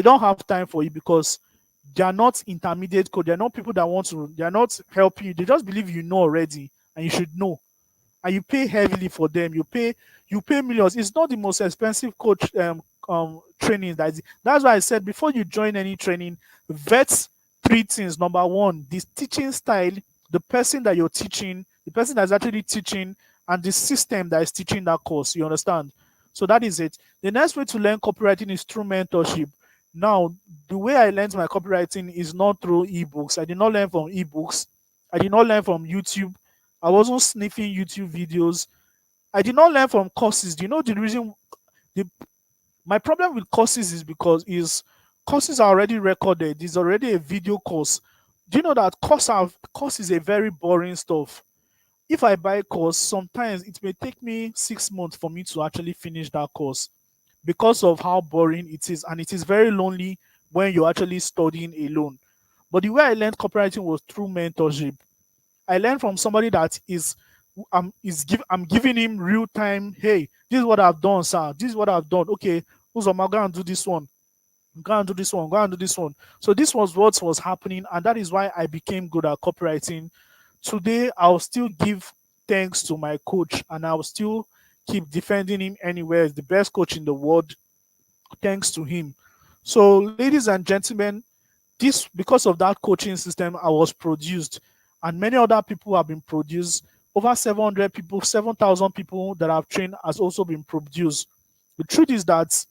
don't have time for you because they are not intermediate coach. They're not people that they're not helping you. They just believe you know already and you should know. And you pay heavily for them. You pay millions. It's not the most expensive coach training. That's why I said before you join any training, vet 3 things. Number 1, this teaching style, the person that you're teaching, the person that's actually teaching, and the system that is teaching that course. You understand? So that is it. The next way to learn copywriting is through mentorship. Now, the way I learned my copywriting is not through ebooks. I did not learn from ebooks. I did not learn from YouTube. I wasn't sniffing YouTube videos. I did not learn from courses. Do you know the reason? My problem with courses is because courses are already recorded. There's already a video course. Do you know that course is a very boring stuff? If I buy a course, sometimes it may take me 6 months for me to actually finish that course because of how boring it is, and it is very lonely when you're actually studying alone. But the way I learned copywriting was through mentorship. I learned from somebody that I'm giving him real time. Hey, this is what I've done, sir. This is what I've done. Okay, who's am I going to do this one? Go and do this one. Go and do this one. So this was what was happening, and that is why I became good at copywriting. Today, I'll still give thanks to my coach, and I'll still keep defending him anywhere. He's the best coach in the world, thanks to him. So, ladies and gentlemen, this because of that coaching system, I was produced, and many other people have been produced. Over 700 people, 7,000 people that I've trained has also been produced. The truth is that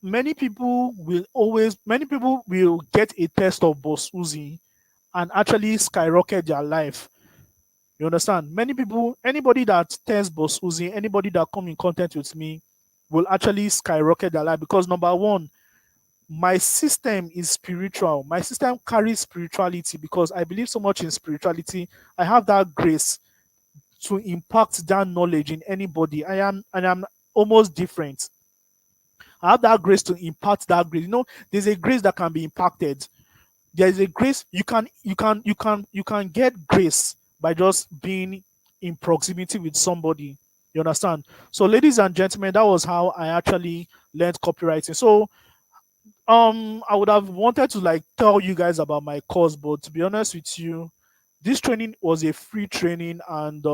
many people will get a test of Boss Uzi and actually skyrocket their life. You understand? Many people, anybody that tests Boss Uzi, anybody that come in contact with me will actually skyrocket their life because number 1, my system is spiritual. My system carries spirituality because I believe so much in spirituality. I have that grace to impact that knowledge in anybody. I'm almost different. I have that grace to impart that grace. There's a grace that can be impacted. There is a grace you can get grace by just being in proximity with somebody. You understand? So, ladies and gentlemen, that was how I actually learned copywriting. So, I would have wanted to tell you guys about my course, but to be honest with you, this training was a free training, and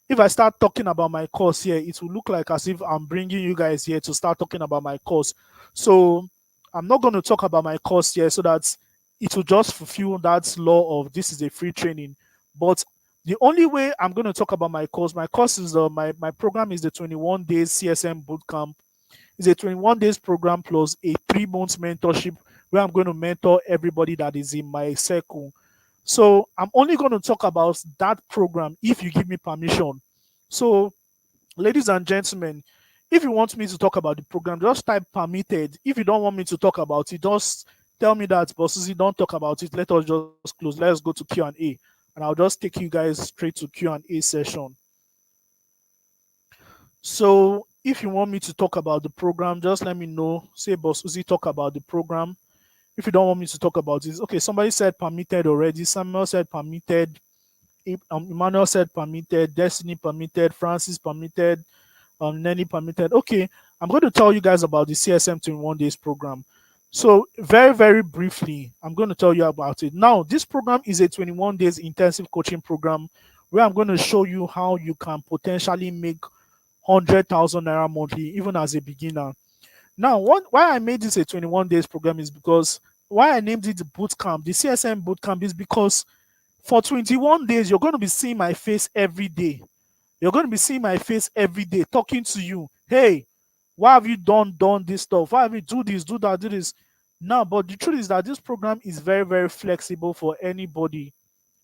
if I start talking about my course here, it will look like as if I'm bringing you guys here to start talking about my course. So I'm not going to talk about my course here so that it will just fulfill that law of this is a free training. But the only way I'm going to talk about my course is my program is the 21 days CSM bootcamp. It's a 21 days program plus a 3 months mentorship where I'm going to mentor everybody that is in my circle. So I'm only going to talk about that program if you give me permission. So, ladies and gentlemen, if you want me to talk about the program, just type permitted. If you don't want me to talk about it, just tell me that, but Susie, don't talk about it. Let us just close. Let's go to Q&A, and I'll just take you guys straight to Q&A session. So if you want me to talk about the program, just let me know. Say, Boss Uzi, talk about the program. If you don't want me to talk about it, okay, somebody said permitted already. Samuel said permitted. Emmanuel said permitted. Destiny permitted. Francis permitted. Nenny permitted. Okay, I'm going to tell you guys about the CSM 21 days program. So very, very briefly, I'm going to tell you about it. Now, this program is a 21 days intensive coaching program where I'm going to show you how you can potentially make 100,000 naira monthly, even as a beginner. Now, why I made this a 21 days program is because why I named it the bootcamp, the CSM bootcamp, is because for 21 days, you're going to be seeing my face every day. You're going to be seeing my face every day, talking to you. Hey, why have you done this stuff? Why have you do this, do that, do this? Now, but the truth is that this program is very, very flexible for anybody,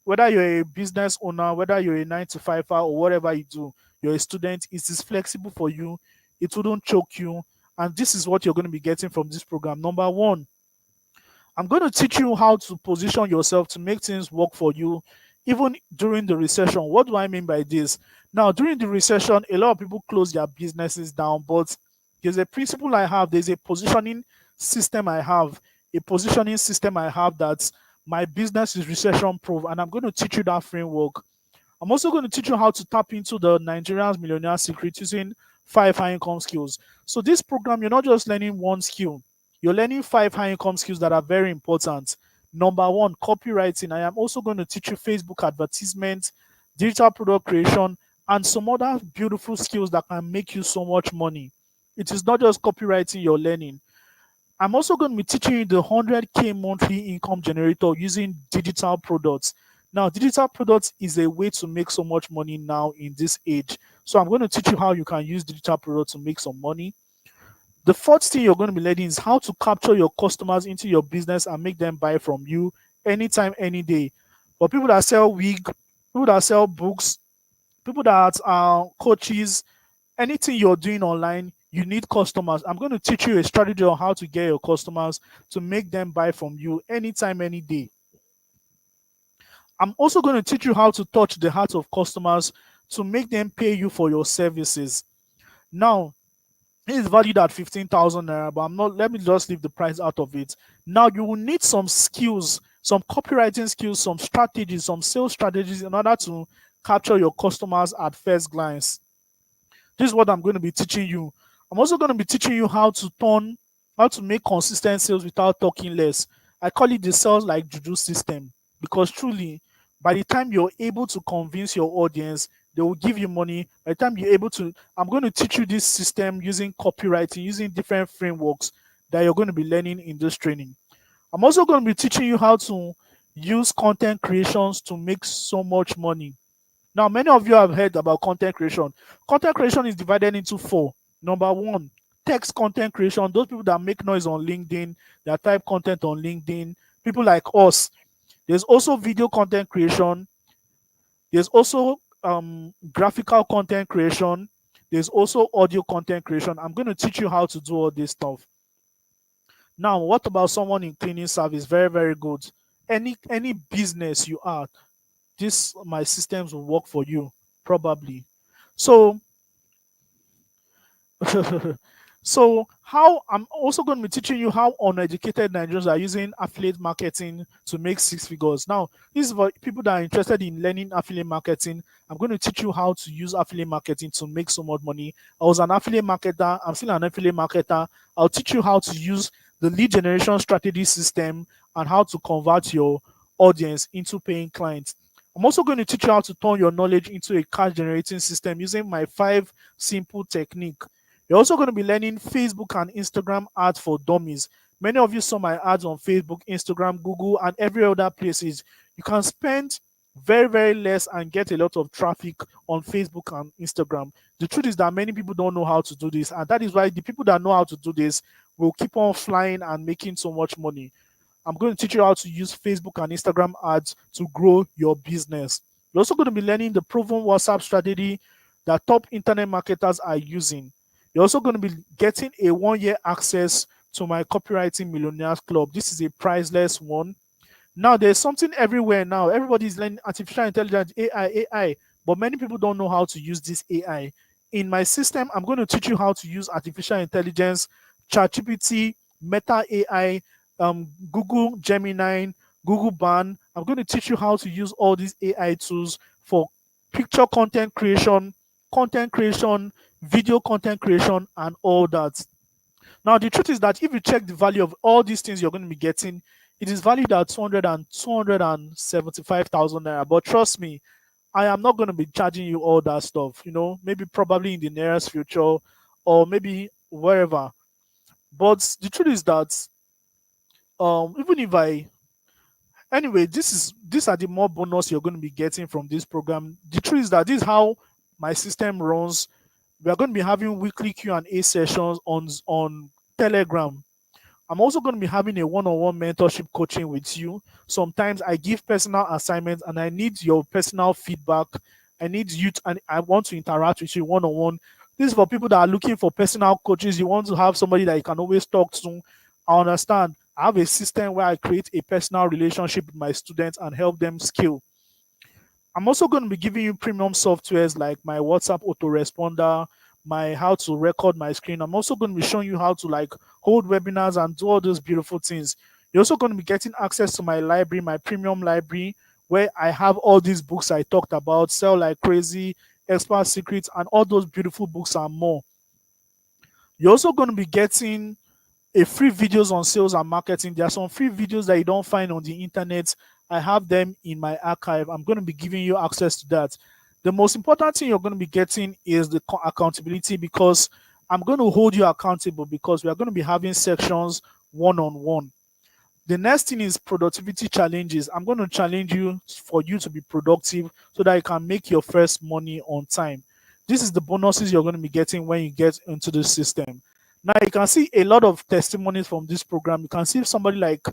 whether you're a business owner, whether you're a 9 to 5 or whatever you do, you're a student, it is flexible for you. It wouldn't choke you. And this is what you're going to be getting from this program. Number one, I'm going to teach you how to position yourself to make things work for you, even during the recession. What do I mean by this? Now, during the recession, a lot of people close their businesses down, but there's a principle I have, there's a positioning system I have, that my business is recession proof, and I'm going to teach you that framework. I'm also going to teach you how to tap into the Nigerian's millionaire secret using 5 high income skills. So, this program, you're not just learning one skill, you're learning 5 high income skills that are very important. Number one, copywriting. I am also going to teach you Facebook advertisement, digital product creation, and some other beautiful skills that can make you so much money. It is not just copywriting you're learning. I'm also going to be teaching you the 100K monthly income generator using digital products. Now, digital products is a way to make so much money now in this age. So I'm going to teach you how you can use digital products to make some money. The fourth thing you're going to be learning is how to capture your customers into your business and make them buy from you anytime, any day. For people that sell wig, people that sell books, people that are coaches, anything you're doing online, you need customers. I'm going to teach you a strategy on how to get your customers to make them buy from you anytime, any day. I'm also going to teach you how to touch the hearts of customers to make them pay you for your services. Now, it is valued at 15,000 naira, but I'm not, let me just leave the price out of it. Now, you will need some skills, some copywriting skills, some strategies, some sales strategies in order to capture your customers at first glance. This is what I'm going to be teaching you. I'm also going to be teaching you how to make consistent sales without talking less. I call it the sales like juju system, because truly, by the time you're able to convince your audience, they will give you money. By the time you're able to, I'm going to teach you this system using copywriting, using different frameworks that you're going to be learning in this training. I'm also going to be teaching you how to use content creations to make so much money. Now, many of you have heard about content creation. Content creation is divided into four. Number one, text content creation. Those people that make noise on LinkedIn, that type content on LinkedIn, people like us. There's also video content creation. There's also graphical content creation. There's also audio content creation. I'm going to teach you how to do all this stuff. Now, what about someone in cleaning service? Very, very good. Any business you are, this my systems will work for you, probably. So so how I'm also going to be teaching you how uneducated Nigerians are using affiliate marketing to make 6 figures. Now, this is for people that are interested in learning affiliate marketing. I'm going to teach you how to use affiliate marketing to make so much money. I was an affiliate marketer. I'm still an affiliate marketer. I'll teach you how to use the lead generation strategy system and how to convert your audience into paying clients. I'm also going to teach you how to turn your knowledge into a cash generating system using my 5 simple technique. You're also going to be learning Facebook and Instagram ads for dummies. Many of you saw my ads on Facebook, Instagram, Google, and every other places. You can spend very, very less and get a lot of traffic on Facebook and Instagram. The truth is that many people don't know how to do this, and that is why the people that know how to do this will keep on flying and making so much money. I'm going to teach you how to use Facebook and Instagram ads to grow your business. You're also going to be learning the proven WhatsApp strategy that top internet marketers are using. You're also going to be getting a 1 year access to my Copywriting Millionaires Club. This is a priceless one. Now there's something everywhere now. Everybody's learning artificial intelligence, AI, but many people don't know how to use this AI. In my system, I'm going to teach you how to use artificial intelligence, ChatGPT, Meta AI, Google Gemini, Google Ban. I'm going to teach you how to use all these AI tools for picture content creation, video content creation, and all that. Now, the truth is that if you check the value of all these things you're going to be getting, it is valued at 275,000 naira. But trust me, I am not going to be charging you all that stuff, maybe probably in the nearest future or maybe wherever. But the truth is that even if I anyway, these are the more bonus you're going to be getting from this program. The truth is that this is how my system runs. We are going to be having weekly Q&A sessions on Telegram. I'm also going to be having a one-on-one mentorship coaching with you. Sometimes I give personal assignments and I need your personal feedback. I need you to, and I want to interact with you one-on-one. This is for people that are looking for personal coaches. You want to have somebody that you can always talk to. I understand. I have a system where I create a personal relationship with my students and help them scale. I'm also going to be giving you premium softwares like my WhatsApp autoresponder, my how to record my screen. I'm also going to be showing you how to like hold webinars and do all those beautiful things. You're also going to be getting access to my library, my premium library, where I have all these books I talked about, Sell Like Crazy, Expert Secrets, and all those beautiful books and more. You're also going to be getting a free videos on sales and marketing. There are some free videos that you don't find on the internet. I have them in my archive. I'm going to be giving you access to that. The most important thing you're going to be getting is the accountability, because I'm going to hold you accountable, because we are going to be having sections one-on-one. The next thing is productivity challenges. I'm going to challenge you for you to be productive so that you can make your first money on time. This is the bonuses you're going to be getting when you get into the system. Now you can see a lot of testimonies from this program. You can see somebody like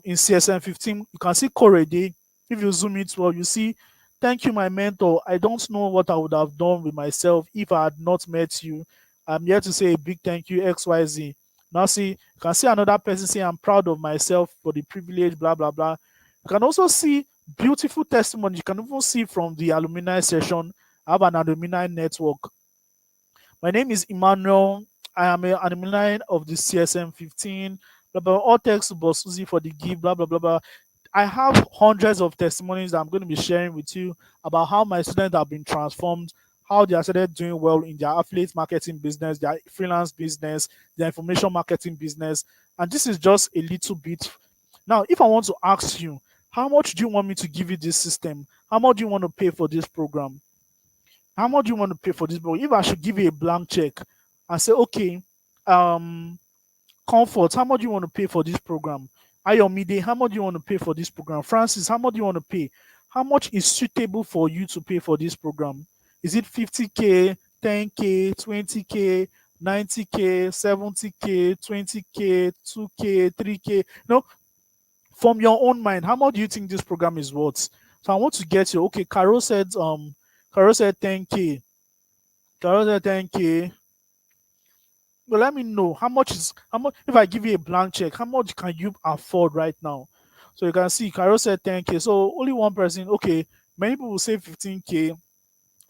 in CSM 15, you can see Korede. If you zoom it well, you see, thank you, my mentor. I don't know what I would have done with myself if I had not met you. I'm here to say a big thank you, XYZ. Now see, you can see another person say, I'm proud of myself for the privilege, blah, blah, blah. You can also see beautiful testimony. You can even see from the alumni session. I have an alumni network. My name is Emmanuel. I am an alumni of the CSM 15. Blah, blah, all thanks to Boss Susie for the gift, blah, blah, blah, blah. I have hundreds of testimonies that I'm going to be sharing with you about how my students have been transformed, how they are started doing well in their affiliate marketing business, their freelance business, their information marketing business. And this is just a little bit. Now, if I want to ask you, how much do you want me to give you this system? How much do you want to pay for this program? How much do you want to pay for this program? If I should give you a blank check and say, okay, Comfort, how much do you want to pay for this program? Ayomide, how much do you want to pay for this program? Francis, how much do you want to pay? How much is suitable for you to pay for this program? Is it 50K, 10K, 20K, 90K, 70K, 20K, 2K, 3K? No, from your own mind, how much do you think this program is worth? So I want to get you. Okay, Carol said 10K. Carol said 10K. Well, let me know how much if I give you a blank check, how much can you afford right now? So you can see Carol said 10K. So only one person, okay, many people will say 15K,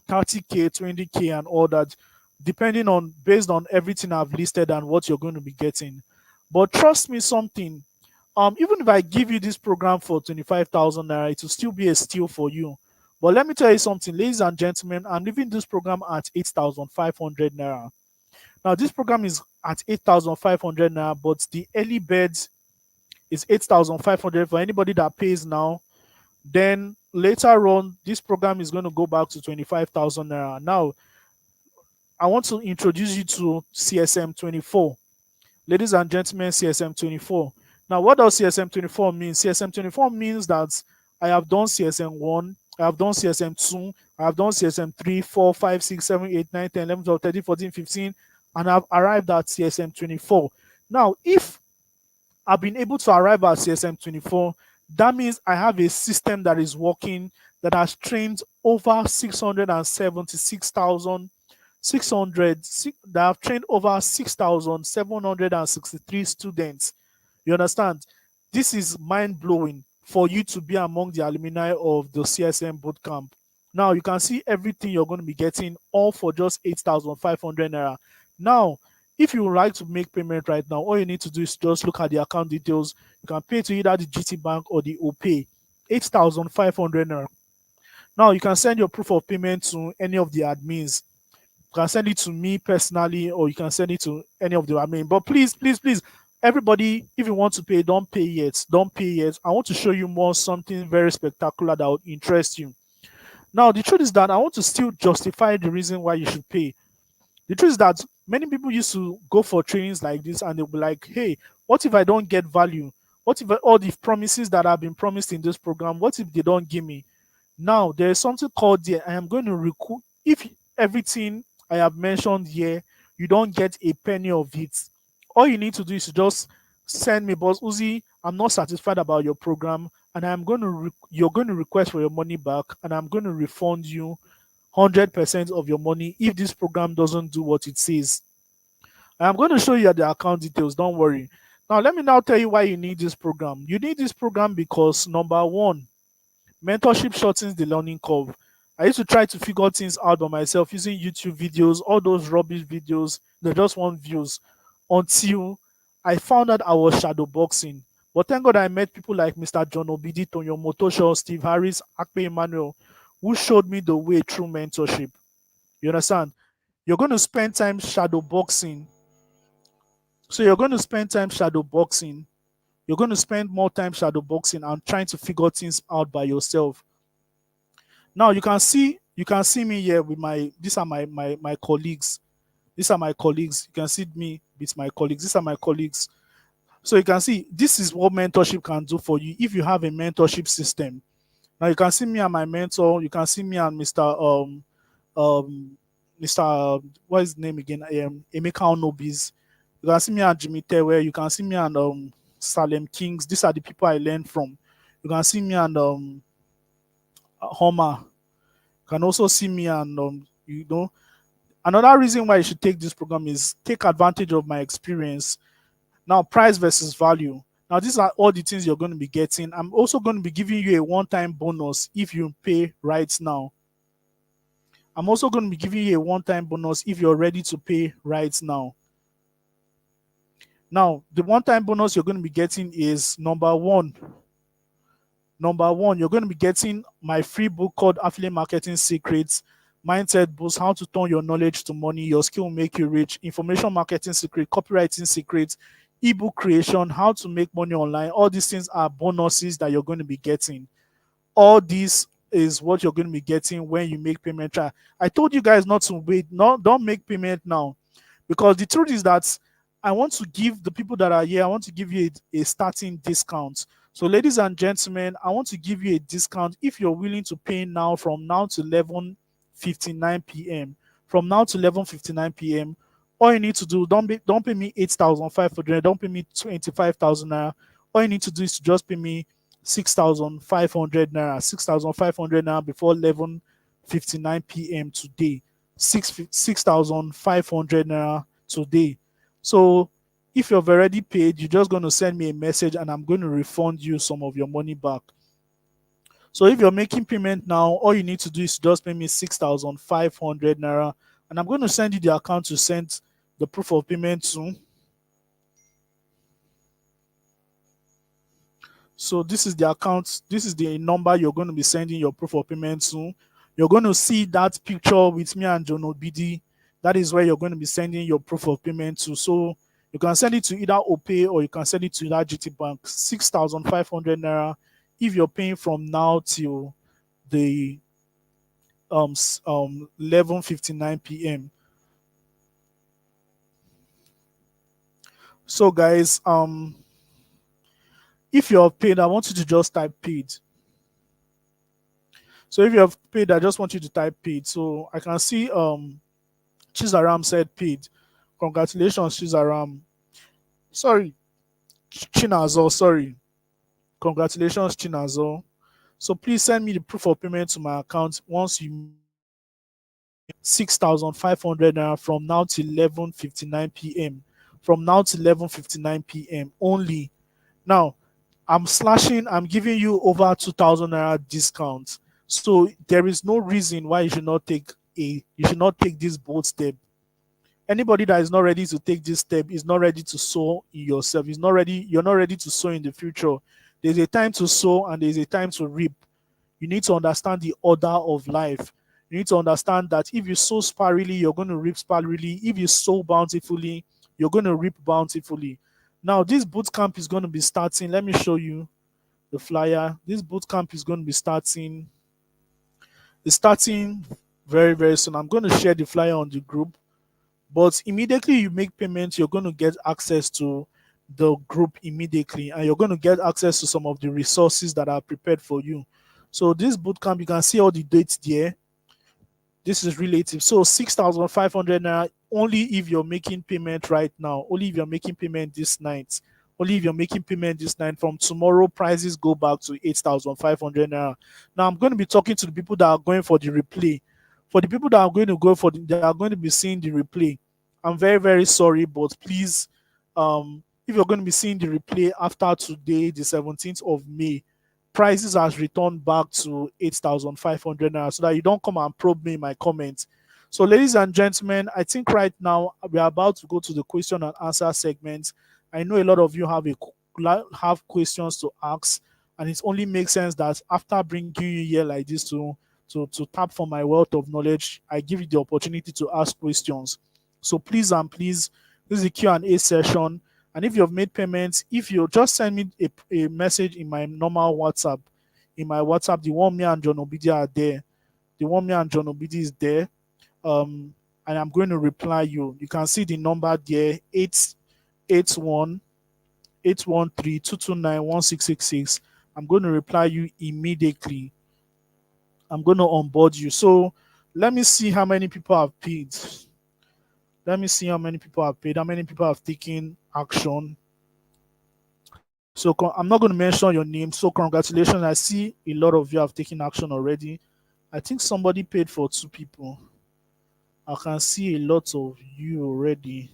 30K, 20K, and all that, depending on based on everything I've listed and what you're going to be getting. But trust me something, even if I give you this program for 25,000 naira, it will still be a steal for you. But let me tell you something, ladies and gentlemen, I'm leaving this program at 8,500 naira. Now, this program is at 8,500 naira, but the early birds is 8,500 for anybody that pays now. Then later on, this program is going to go back to 25,000 naira. Now, I want to introduce you to CSM 24. Ladies and gentlemen, CSM24. Now, what does CSM24 mean? CSM24 means that I have done CSM1, I have done CSM2, I have done CSM3, 4, 5, 6, 7, 8, 9, 10, 11, 12, 13, 14, 15, and I've arrived at CSM24. Now, if I've been able to arrive at CSM24, that means I have a system that is working, that has trained over 676,600, that have trained over 6,763 students. You understand? This is mind blowing for you to be among the alumni of the CSM bootcamp. Now you can see everything you're going to be getting all for just 8,500 naira. Now, if you would like to make payment right now, all you need to do is just look at the account details. You can pay to either the GT Bank or the OPay. 8,500 naira. Now you can send your proof of payment to any of the admins. You can send it to me personally, or you can send it to any of the admin. But please, please, please, everybody, if you want to pay, don't pay yet. Don't pay yet. I want to show you more something very spectacular that would interest you. Now, the truth is that I want to still justify the reason why you should pay. The truth is that many people used to go for trainings like this and they'll be like, hey, what if I don't get value? What if all the promises that have been promised in this program, what if they don't give me? Now, there is something called there. I am going to recoup. If everything I have mentioned here, you don't get a penny of it, all you need to do is to just send me, Boss Uzi, I'm not satisfied about your program, and I'm going to you're going to request for your money back, and I'm going to refund you 100% of your money if this program doesn't do what it says. I'm going to show you the account details. Don't worry. Now, let me now tell you why you need this program. You need this program because number one, mentorship shortens the learning curve. I used to try to figure things out by myself using YouTube videos, all those rubbish videos, they just want views, until I found out I was shadow boxing. But thank God I met people like Mr. John Obidi, Tonyo Motosho, Steve Harris, Akpe Emmanuel, who showed me the way through mentorship. You understand? You're going to spend time shadow boxing. So you're going to spend time shadow boxing. You're going to spend more time shadow boxing and trying to figure things out by yourself. Now you can see me here with my these are my colleagues. These are my colleagues. You can see me with my colleagues. These are my colleagues. So you can see this is what mentorship can do for you if you have a mentorship system. Now you can see me and my mentor. You can see me and Mr. What is his name again? Emeka Onobis. You can see me and Jimmy Tewe. You can see me and Salem Kings. These are the people I learned from. You can see me and Homer. You can also see me and another reason why you should take this program is take advantage of my experience. Now, price versus value. Now, these are all the things you're going to be getting. I'm also going to be giving you a one-time bonus if you pay right now. I'm also going to be giving you a one-time bonus if you're ready to pay right now. Now, the one-time bonus you're going to be getting is number one, you're going to be getting my free book called Affiliate Marketing Secrets, Mindset Boost, How to Turn Your Knowledge to Money, Your Skill Will Make You Rich, Information Marketing Secret, Copywriting Secrets, Ebook Creation, How to Make Money Online. All these things are bonuses that you're going to be getting. All this is what you're going to be getting when you make payment. I told you guys not to wait. No, don't make payment now, because the truth is that I want to give the people that are here, I want to give you a starting discount. So, ladies and gentlemen, I want to give you a discount if you're willing to pay now from now to 11:59 p.m. From now to 11:59 p.m. All you need to do, don't pay me 8,500, don't pay me 25,000 naira. All you need to do is to just pay me 6,500 naira, 6,500 naira before 11:59 p.m. today. 6,500 naira today. So if you've already paid, you're just going to send me a message and I'm going to refund you some of your money back. So if you're making payment now, all you need to do is just pay me 6,500 naira, and I'm going to send you the account to send the proof of payment to. So this is the account, this is the number you're going to be sending your proof of payment to. You're going to see that picture with me and John Obidi. That is where you're going to be sending your proof of payment to. So you can send it to either OPay or you can send it to that GT Bank. 6,500 naira if you're paying from now till the 11:59 p.m. So guys, if you're paid, I want you to just type paid. So if you have paid, I just want you to type paid. So I can see Chizaram said paid. Congratulations, Chizaram. Sorry, Chinazo, sorry. Congratulations, Chinazo. So please send me the proof of payment to my account once you make 6,500 naira from now till 11:59 p.m. From now till 11:59 p.m. only. Now, I'm giving you over 2,000 naira discount. So there is no reason why you should not take this bold step. Anybody that is not ready to take this step is not ready to sow in yourself. You're not ready to sow in the future. There's a time to sow and there's a time to reap. You need to understand the order of life. You need to understand that if you sow sparingly, you're going to reap sparingly. If you sow bountifully, you're going to reap bountifully. Now, this boot camp is going to be starting. Let me show you the flyer. This boot camp is going to be starting. It's starting very, very soon. I'm going to share the flyer on the group. But immediately you make payments, you're going to get access to the group immediately, and you're going to get access to some of the resources that are prepared for you. So this bootcamp, you can see all the dates there. This is relative. So 6,500 naira only if you're making payment right now. Only if you're making payment this night. Only if you're making payment this night. From tomorrow, prices go back to 8,500 naira. Now I'm going to be talking to the people that are going for the replay. For the people that are going to go for they are going to be seeing the replay. I'm very, very sorry, but please, if you're going to be seeing the replay after today, the 17th of May, prices has returned back to 8,500 naira, so that you don't come and probe me in my comments. So, ladies and gentlemen, I think right now we are about to go to the question and answer segment. I know a lot of you have questions to ask, and it only makes sense that after bringing you here like this to tap for my wealth of knowledge, I give you the opportunity to ask questions. So please and please, this is a Q&A session. And if you have made payments, if you just send me a message in my normal WhatsApp, in my WhatsApp, the one me and John Obidi are there. The one me and John Obidi is there. And I'm going to reply you. You can see the number there, 881 813 229 1666. I'm going to reply you immediately. I'm going to onboard you. So let me see how many people have paid. Let me see how many people have paid, how many people have taken action. So I'm not going to mention your name. So congratulations. I see a lot of you have taken action already. I think somebody paid for 2 people. I can see a lot of you already.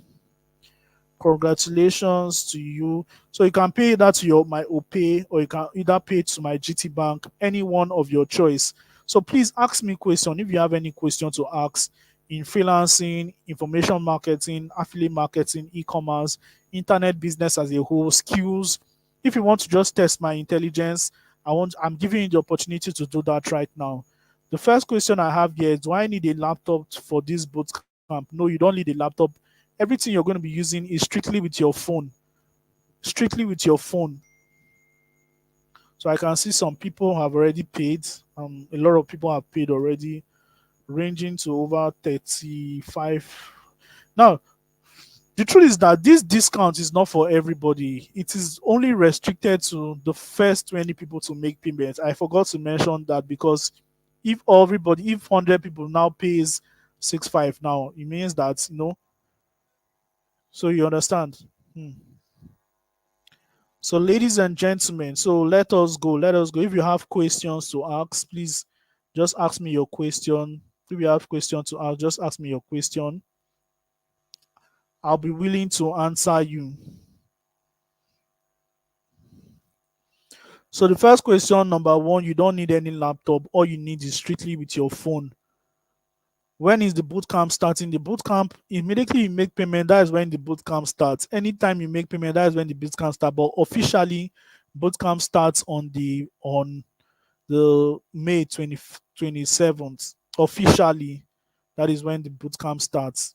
Congratulations to you. So you can pay that to my OPay, or you can either pay to my GT Bank, any one of your choice. So please ask me question if you have any question to ask in freelancing, information marketing, affiliate marketing, e-commerce, internet business as a whole, skills. If you want to just test my intelligence, I'm giving you the opportunity to do that right now. The first question I have here is, do I need a laptop for this boot camp? No, you don't need a laptop. Everything you're going to be using is strictly with your phone. Strictly with your phone. So I can see some people have already paid. A lot of people have paid already, ranging to over 35. Now, the truth is that this discount is not for everybody. It is only restricted to the first 20 people to make payments. I forgot to mention that, because if 100 people now pays 65 now, it means that, so you understand. Hmm. So, ladies and gentlemen, so let us go. Let us go. If you have questions to ask, please just ask me your question. If you have questions to ask, just ask me your question. I'll be willing to answer you. So, the first question, number one, you don't need any laptop. All you need is strictly with your phone. When is the bootcamp starting? The bootcamp, immediately you make payment, that is when the bootcamp starts. Anytime you make payment, that is when the bootcamp starts. But officially, bootcamp starts on the May 27th. Officially, that is when the bootcamp starts.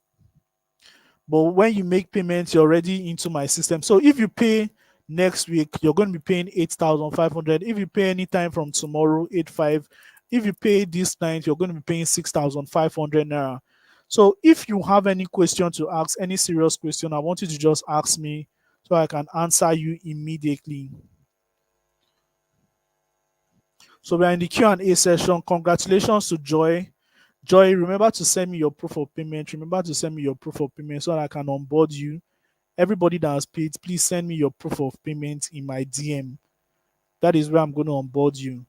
But when you make payments, you're already into my system. So if you pay next week, you're going to be paying 8,500. If you pay anytime from tomorrow, 8,500. If you pay this night, you're going to be paying 6,500 naira. So if you have any question to ask, any serious question, I want you to just ask me so I can answer you immediately. So we are in the Q&A session. Congratulations to Joy. Joy, remember to send me your proof of payment. Remember to send me your proof of payment so that I can onboard you. Everybody that has paid, please send me your proof of payment in my DM. That is where I'm going to onboard you.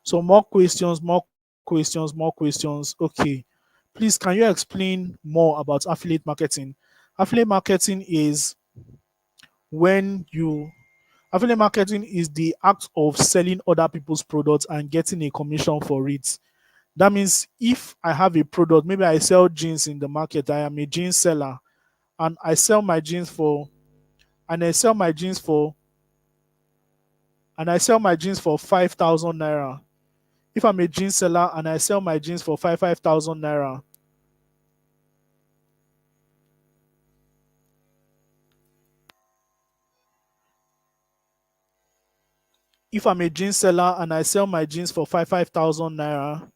So more questions, more questions, more questions. Okay. Please, can you explain more about affiliate marketing? Affiliate marketing is when you affiliate marketing is the act of selling other people's products and getting a commission for it. That means if I have a product, maybe I sell jeans in the market, I am a jeans seller, and I sell my jeans for and I sell my jeans for and I sell my jeans for 5,000 naira. If I'm a jeans seller and I sell my jeans for 5,000 naira, if I'm a jeans seller and I sell my jeans for 5,000 naira,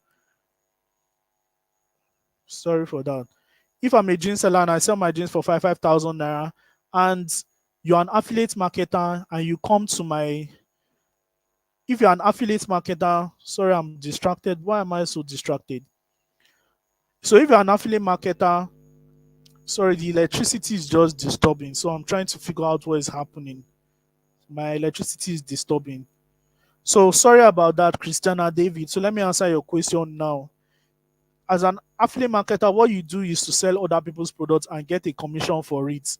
sorry for that. If I'm a jeans seller and I sell my jeans for 5,000 naira, and you're an affiliate marketer and you come to my if you're an affiliate marketer, sorry, I'm distracted. Why am I so distracted? So if you're an affiliate marketer, sorry, the electricity is just disturbing. So I'm trying to figure out what is happening. My electricity is disturbing. So sorry about that, Christiana David. So let me answer your question now. As an affiliate marketer, what you do is to sell other people's products and get a commission for it.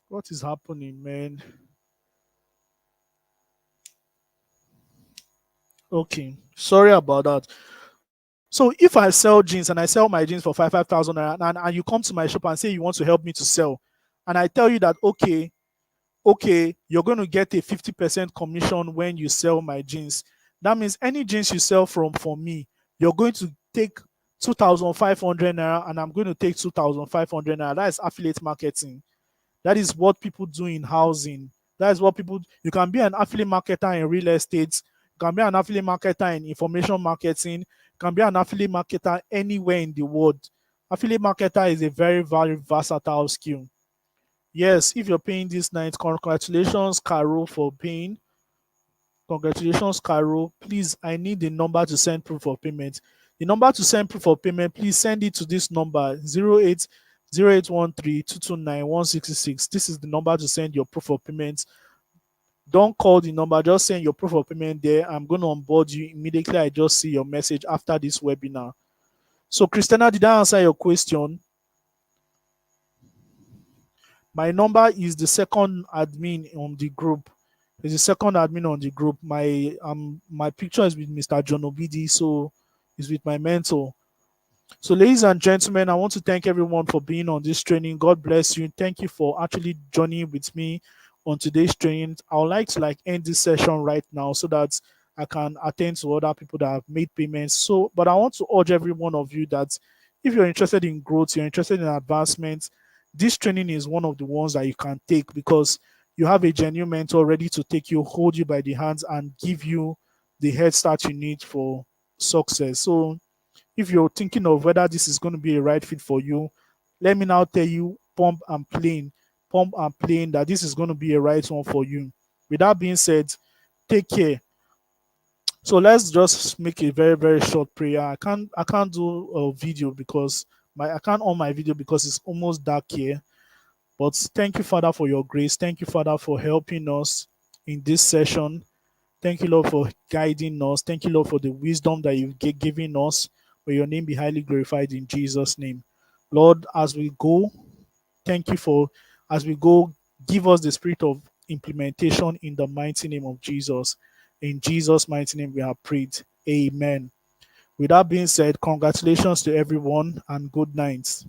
What is happening, man? Okay, sorry about that. So if I sell jeans and I sell my jeans for 5,000 naira, and you come to my shop and say you want to help me to sell, and I tell you that okay, you're going to get a 50% commission when you sell my jeans. That means any jeans you sell from me, you're going to take 2,500 naira, and I'm going to take 2,500 naira. That is affiliate marketing. That is what people do in housing. That is what people. You can be an affiliate marketer in real estate. You can be an affiliate marketer in information marketing. You can be an affiliate marketer anywhere in the world. Affiliate marketer is a very, very versatile skill. Yes, if you're paying this night, congratulations, Carol, for paying. Congratulations, Carol. Please, I need the number to send proof of payment. The number to send proof of payment, please send it to this number 080813229166. This is the number to send your proof of payment. Don't call the number, just send your proof of payment there. I'm going to onboard you immediately. I just see your message after this webinar. So, Christina, did I answer your question? My number is the second admin on the group. Is the second admin on the group. My picture is with Mr. John Obidi, so it's with my mentor. So, ladies and gentlemen, I want to thank everyone for being on this training. God bless you. Thank you for actually joining with me on today's training. I would like to end this session right now so that I can attend to other people that have made payments. So, but I want to urge every one of you that if you're interested in growth, you're interested in advancement, this training is one of the ones that you can take because you have a genuine mentor ready to take you, hold you by the hands, and give you the head start you need for success. So, if you're thinking of whether this is going to be a right fit for you, let me now tell you, pump and plain that this is going to be a right one for you. With that being said, take care. So let's just make a very, very short prayer. I can't do a video because I can't on my video because it's almost dark here. But thank you, Father, for your grace. Thank you, Father, for helping us in this session. Thank you, Lord, for guiding us. Thank you, Lord, for the wisdom that you've given us. May your name be highly glorified in Jesus' name. Lord, as we go, thank you for, as we go, give us the spirit of implementation in the mighty name of Jesus. In Jesus' mighty name, we have prayed. Amen. With that being said, congratulations to everyone and good night.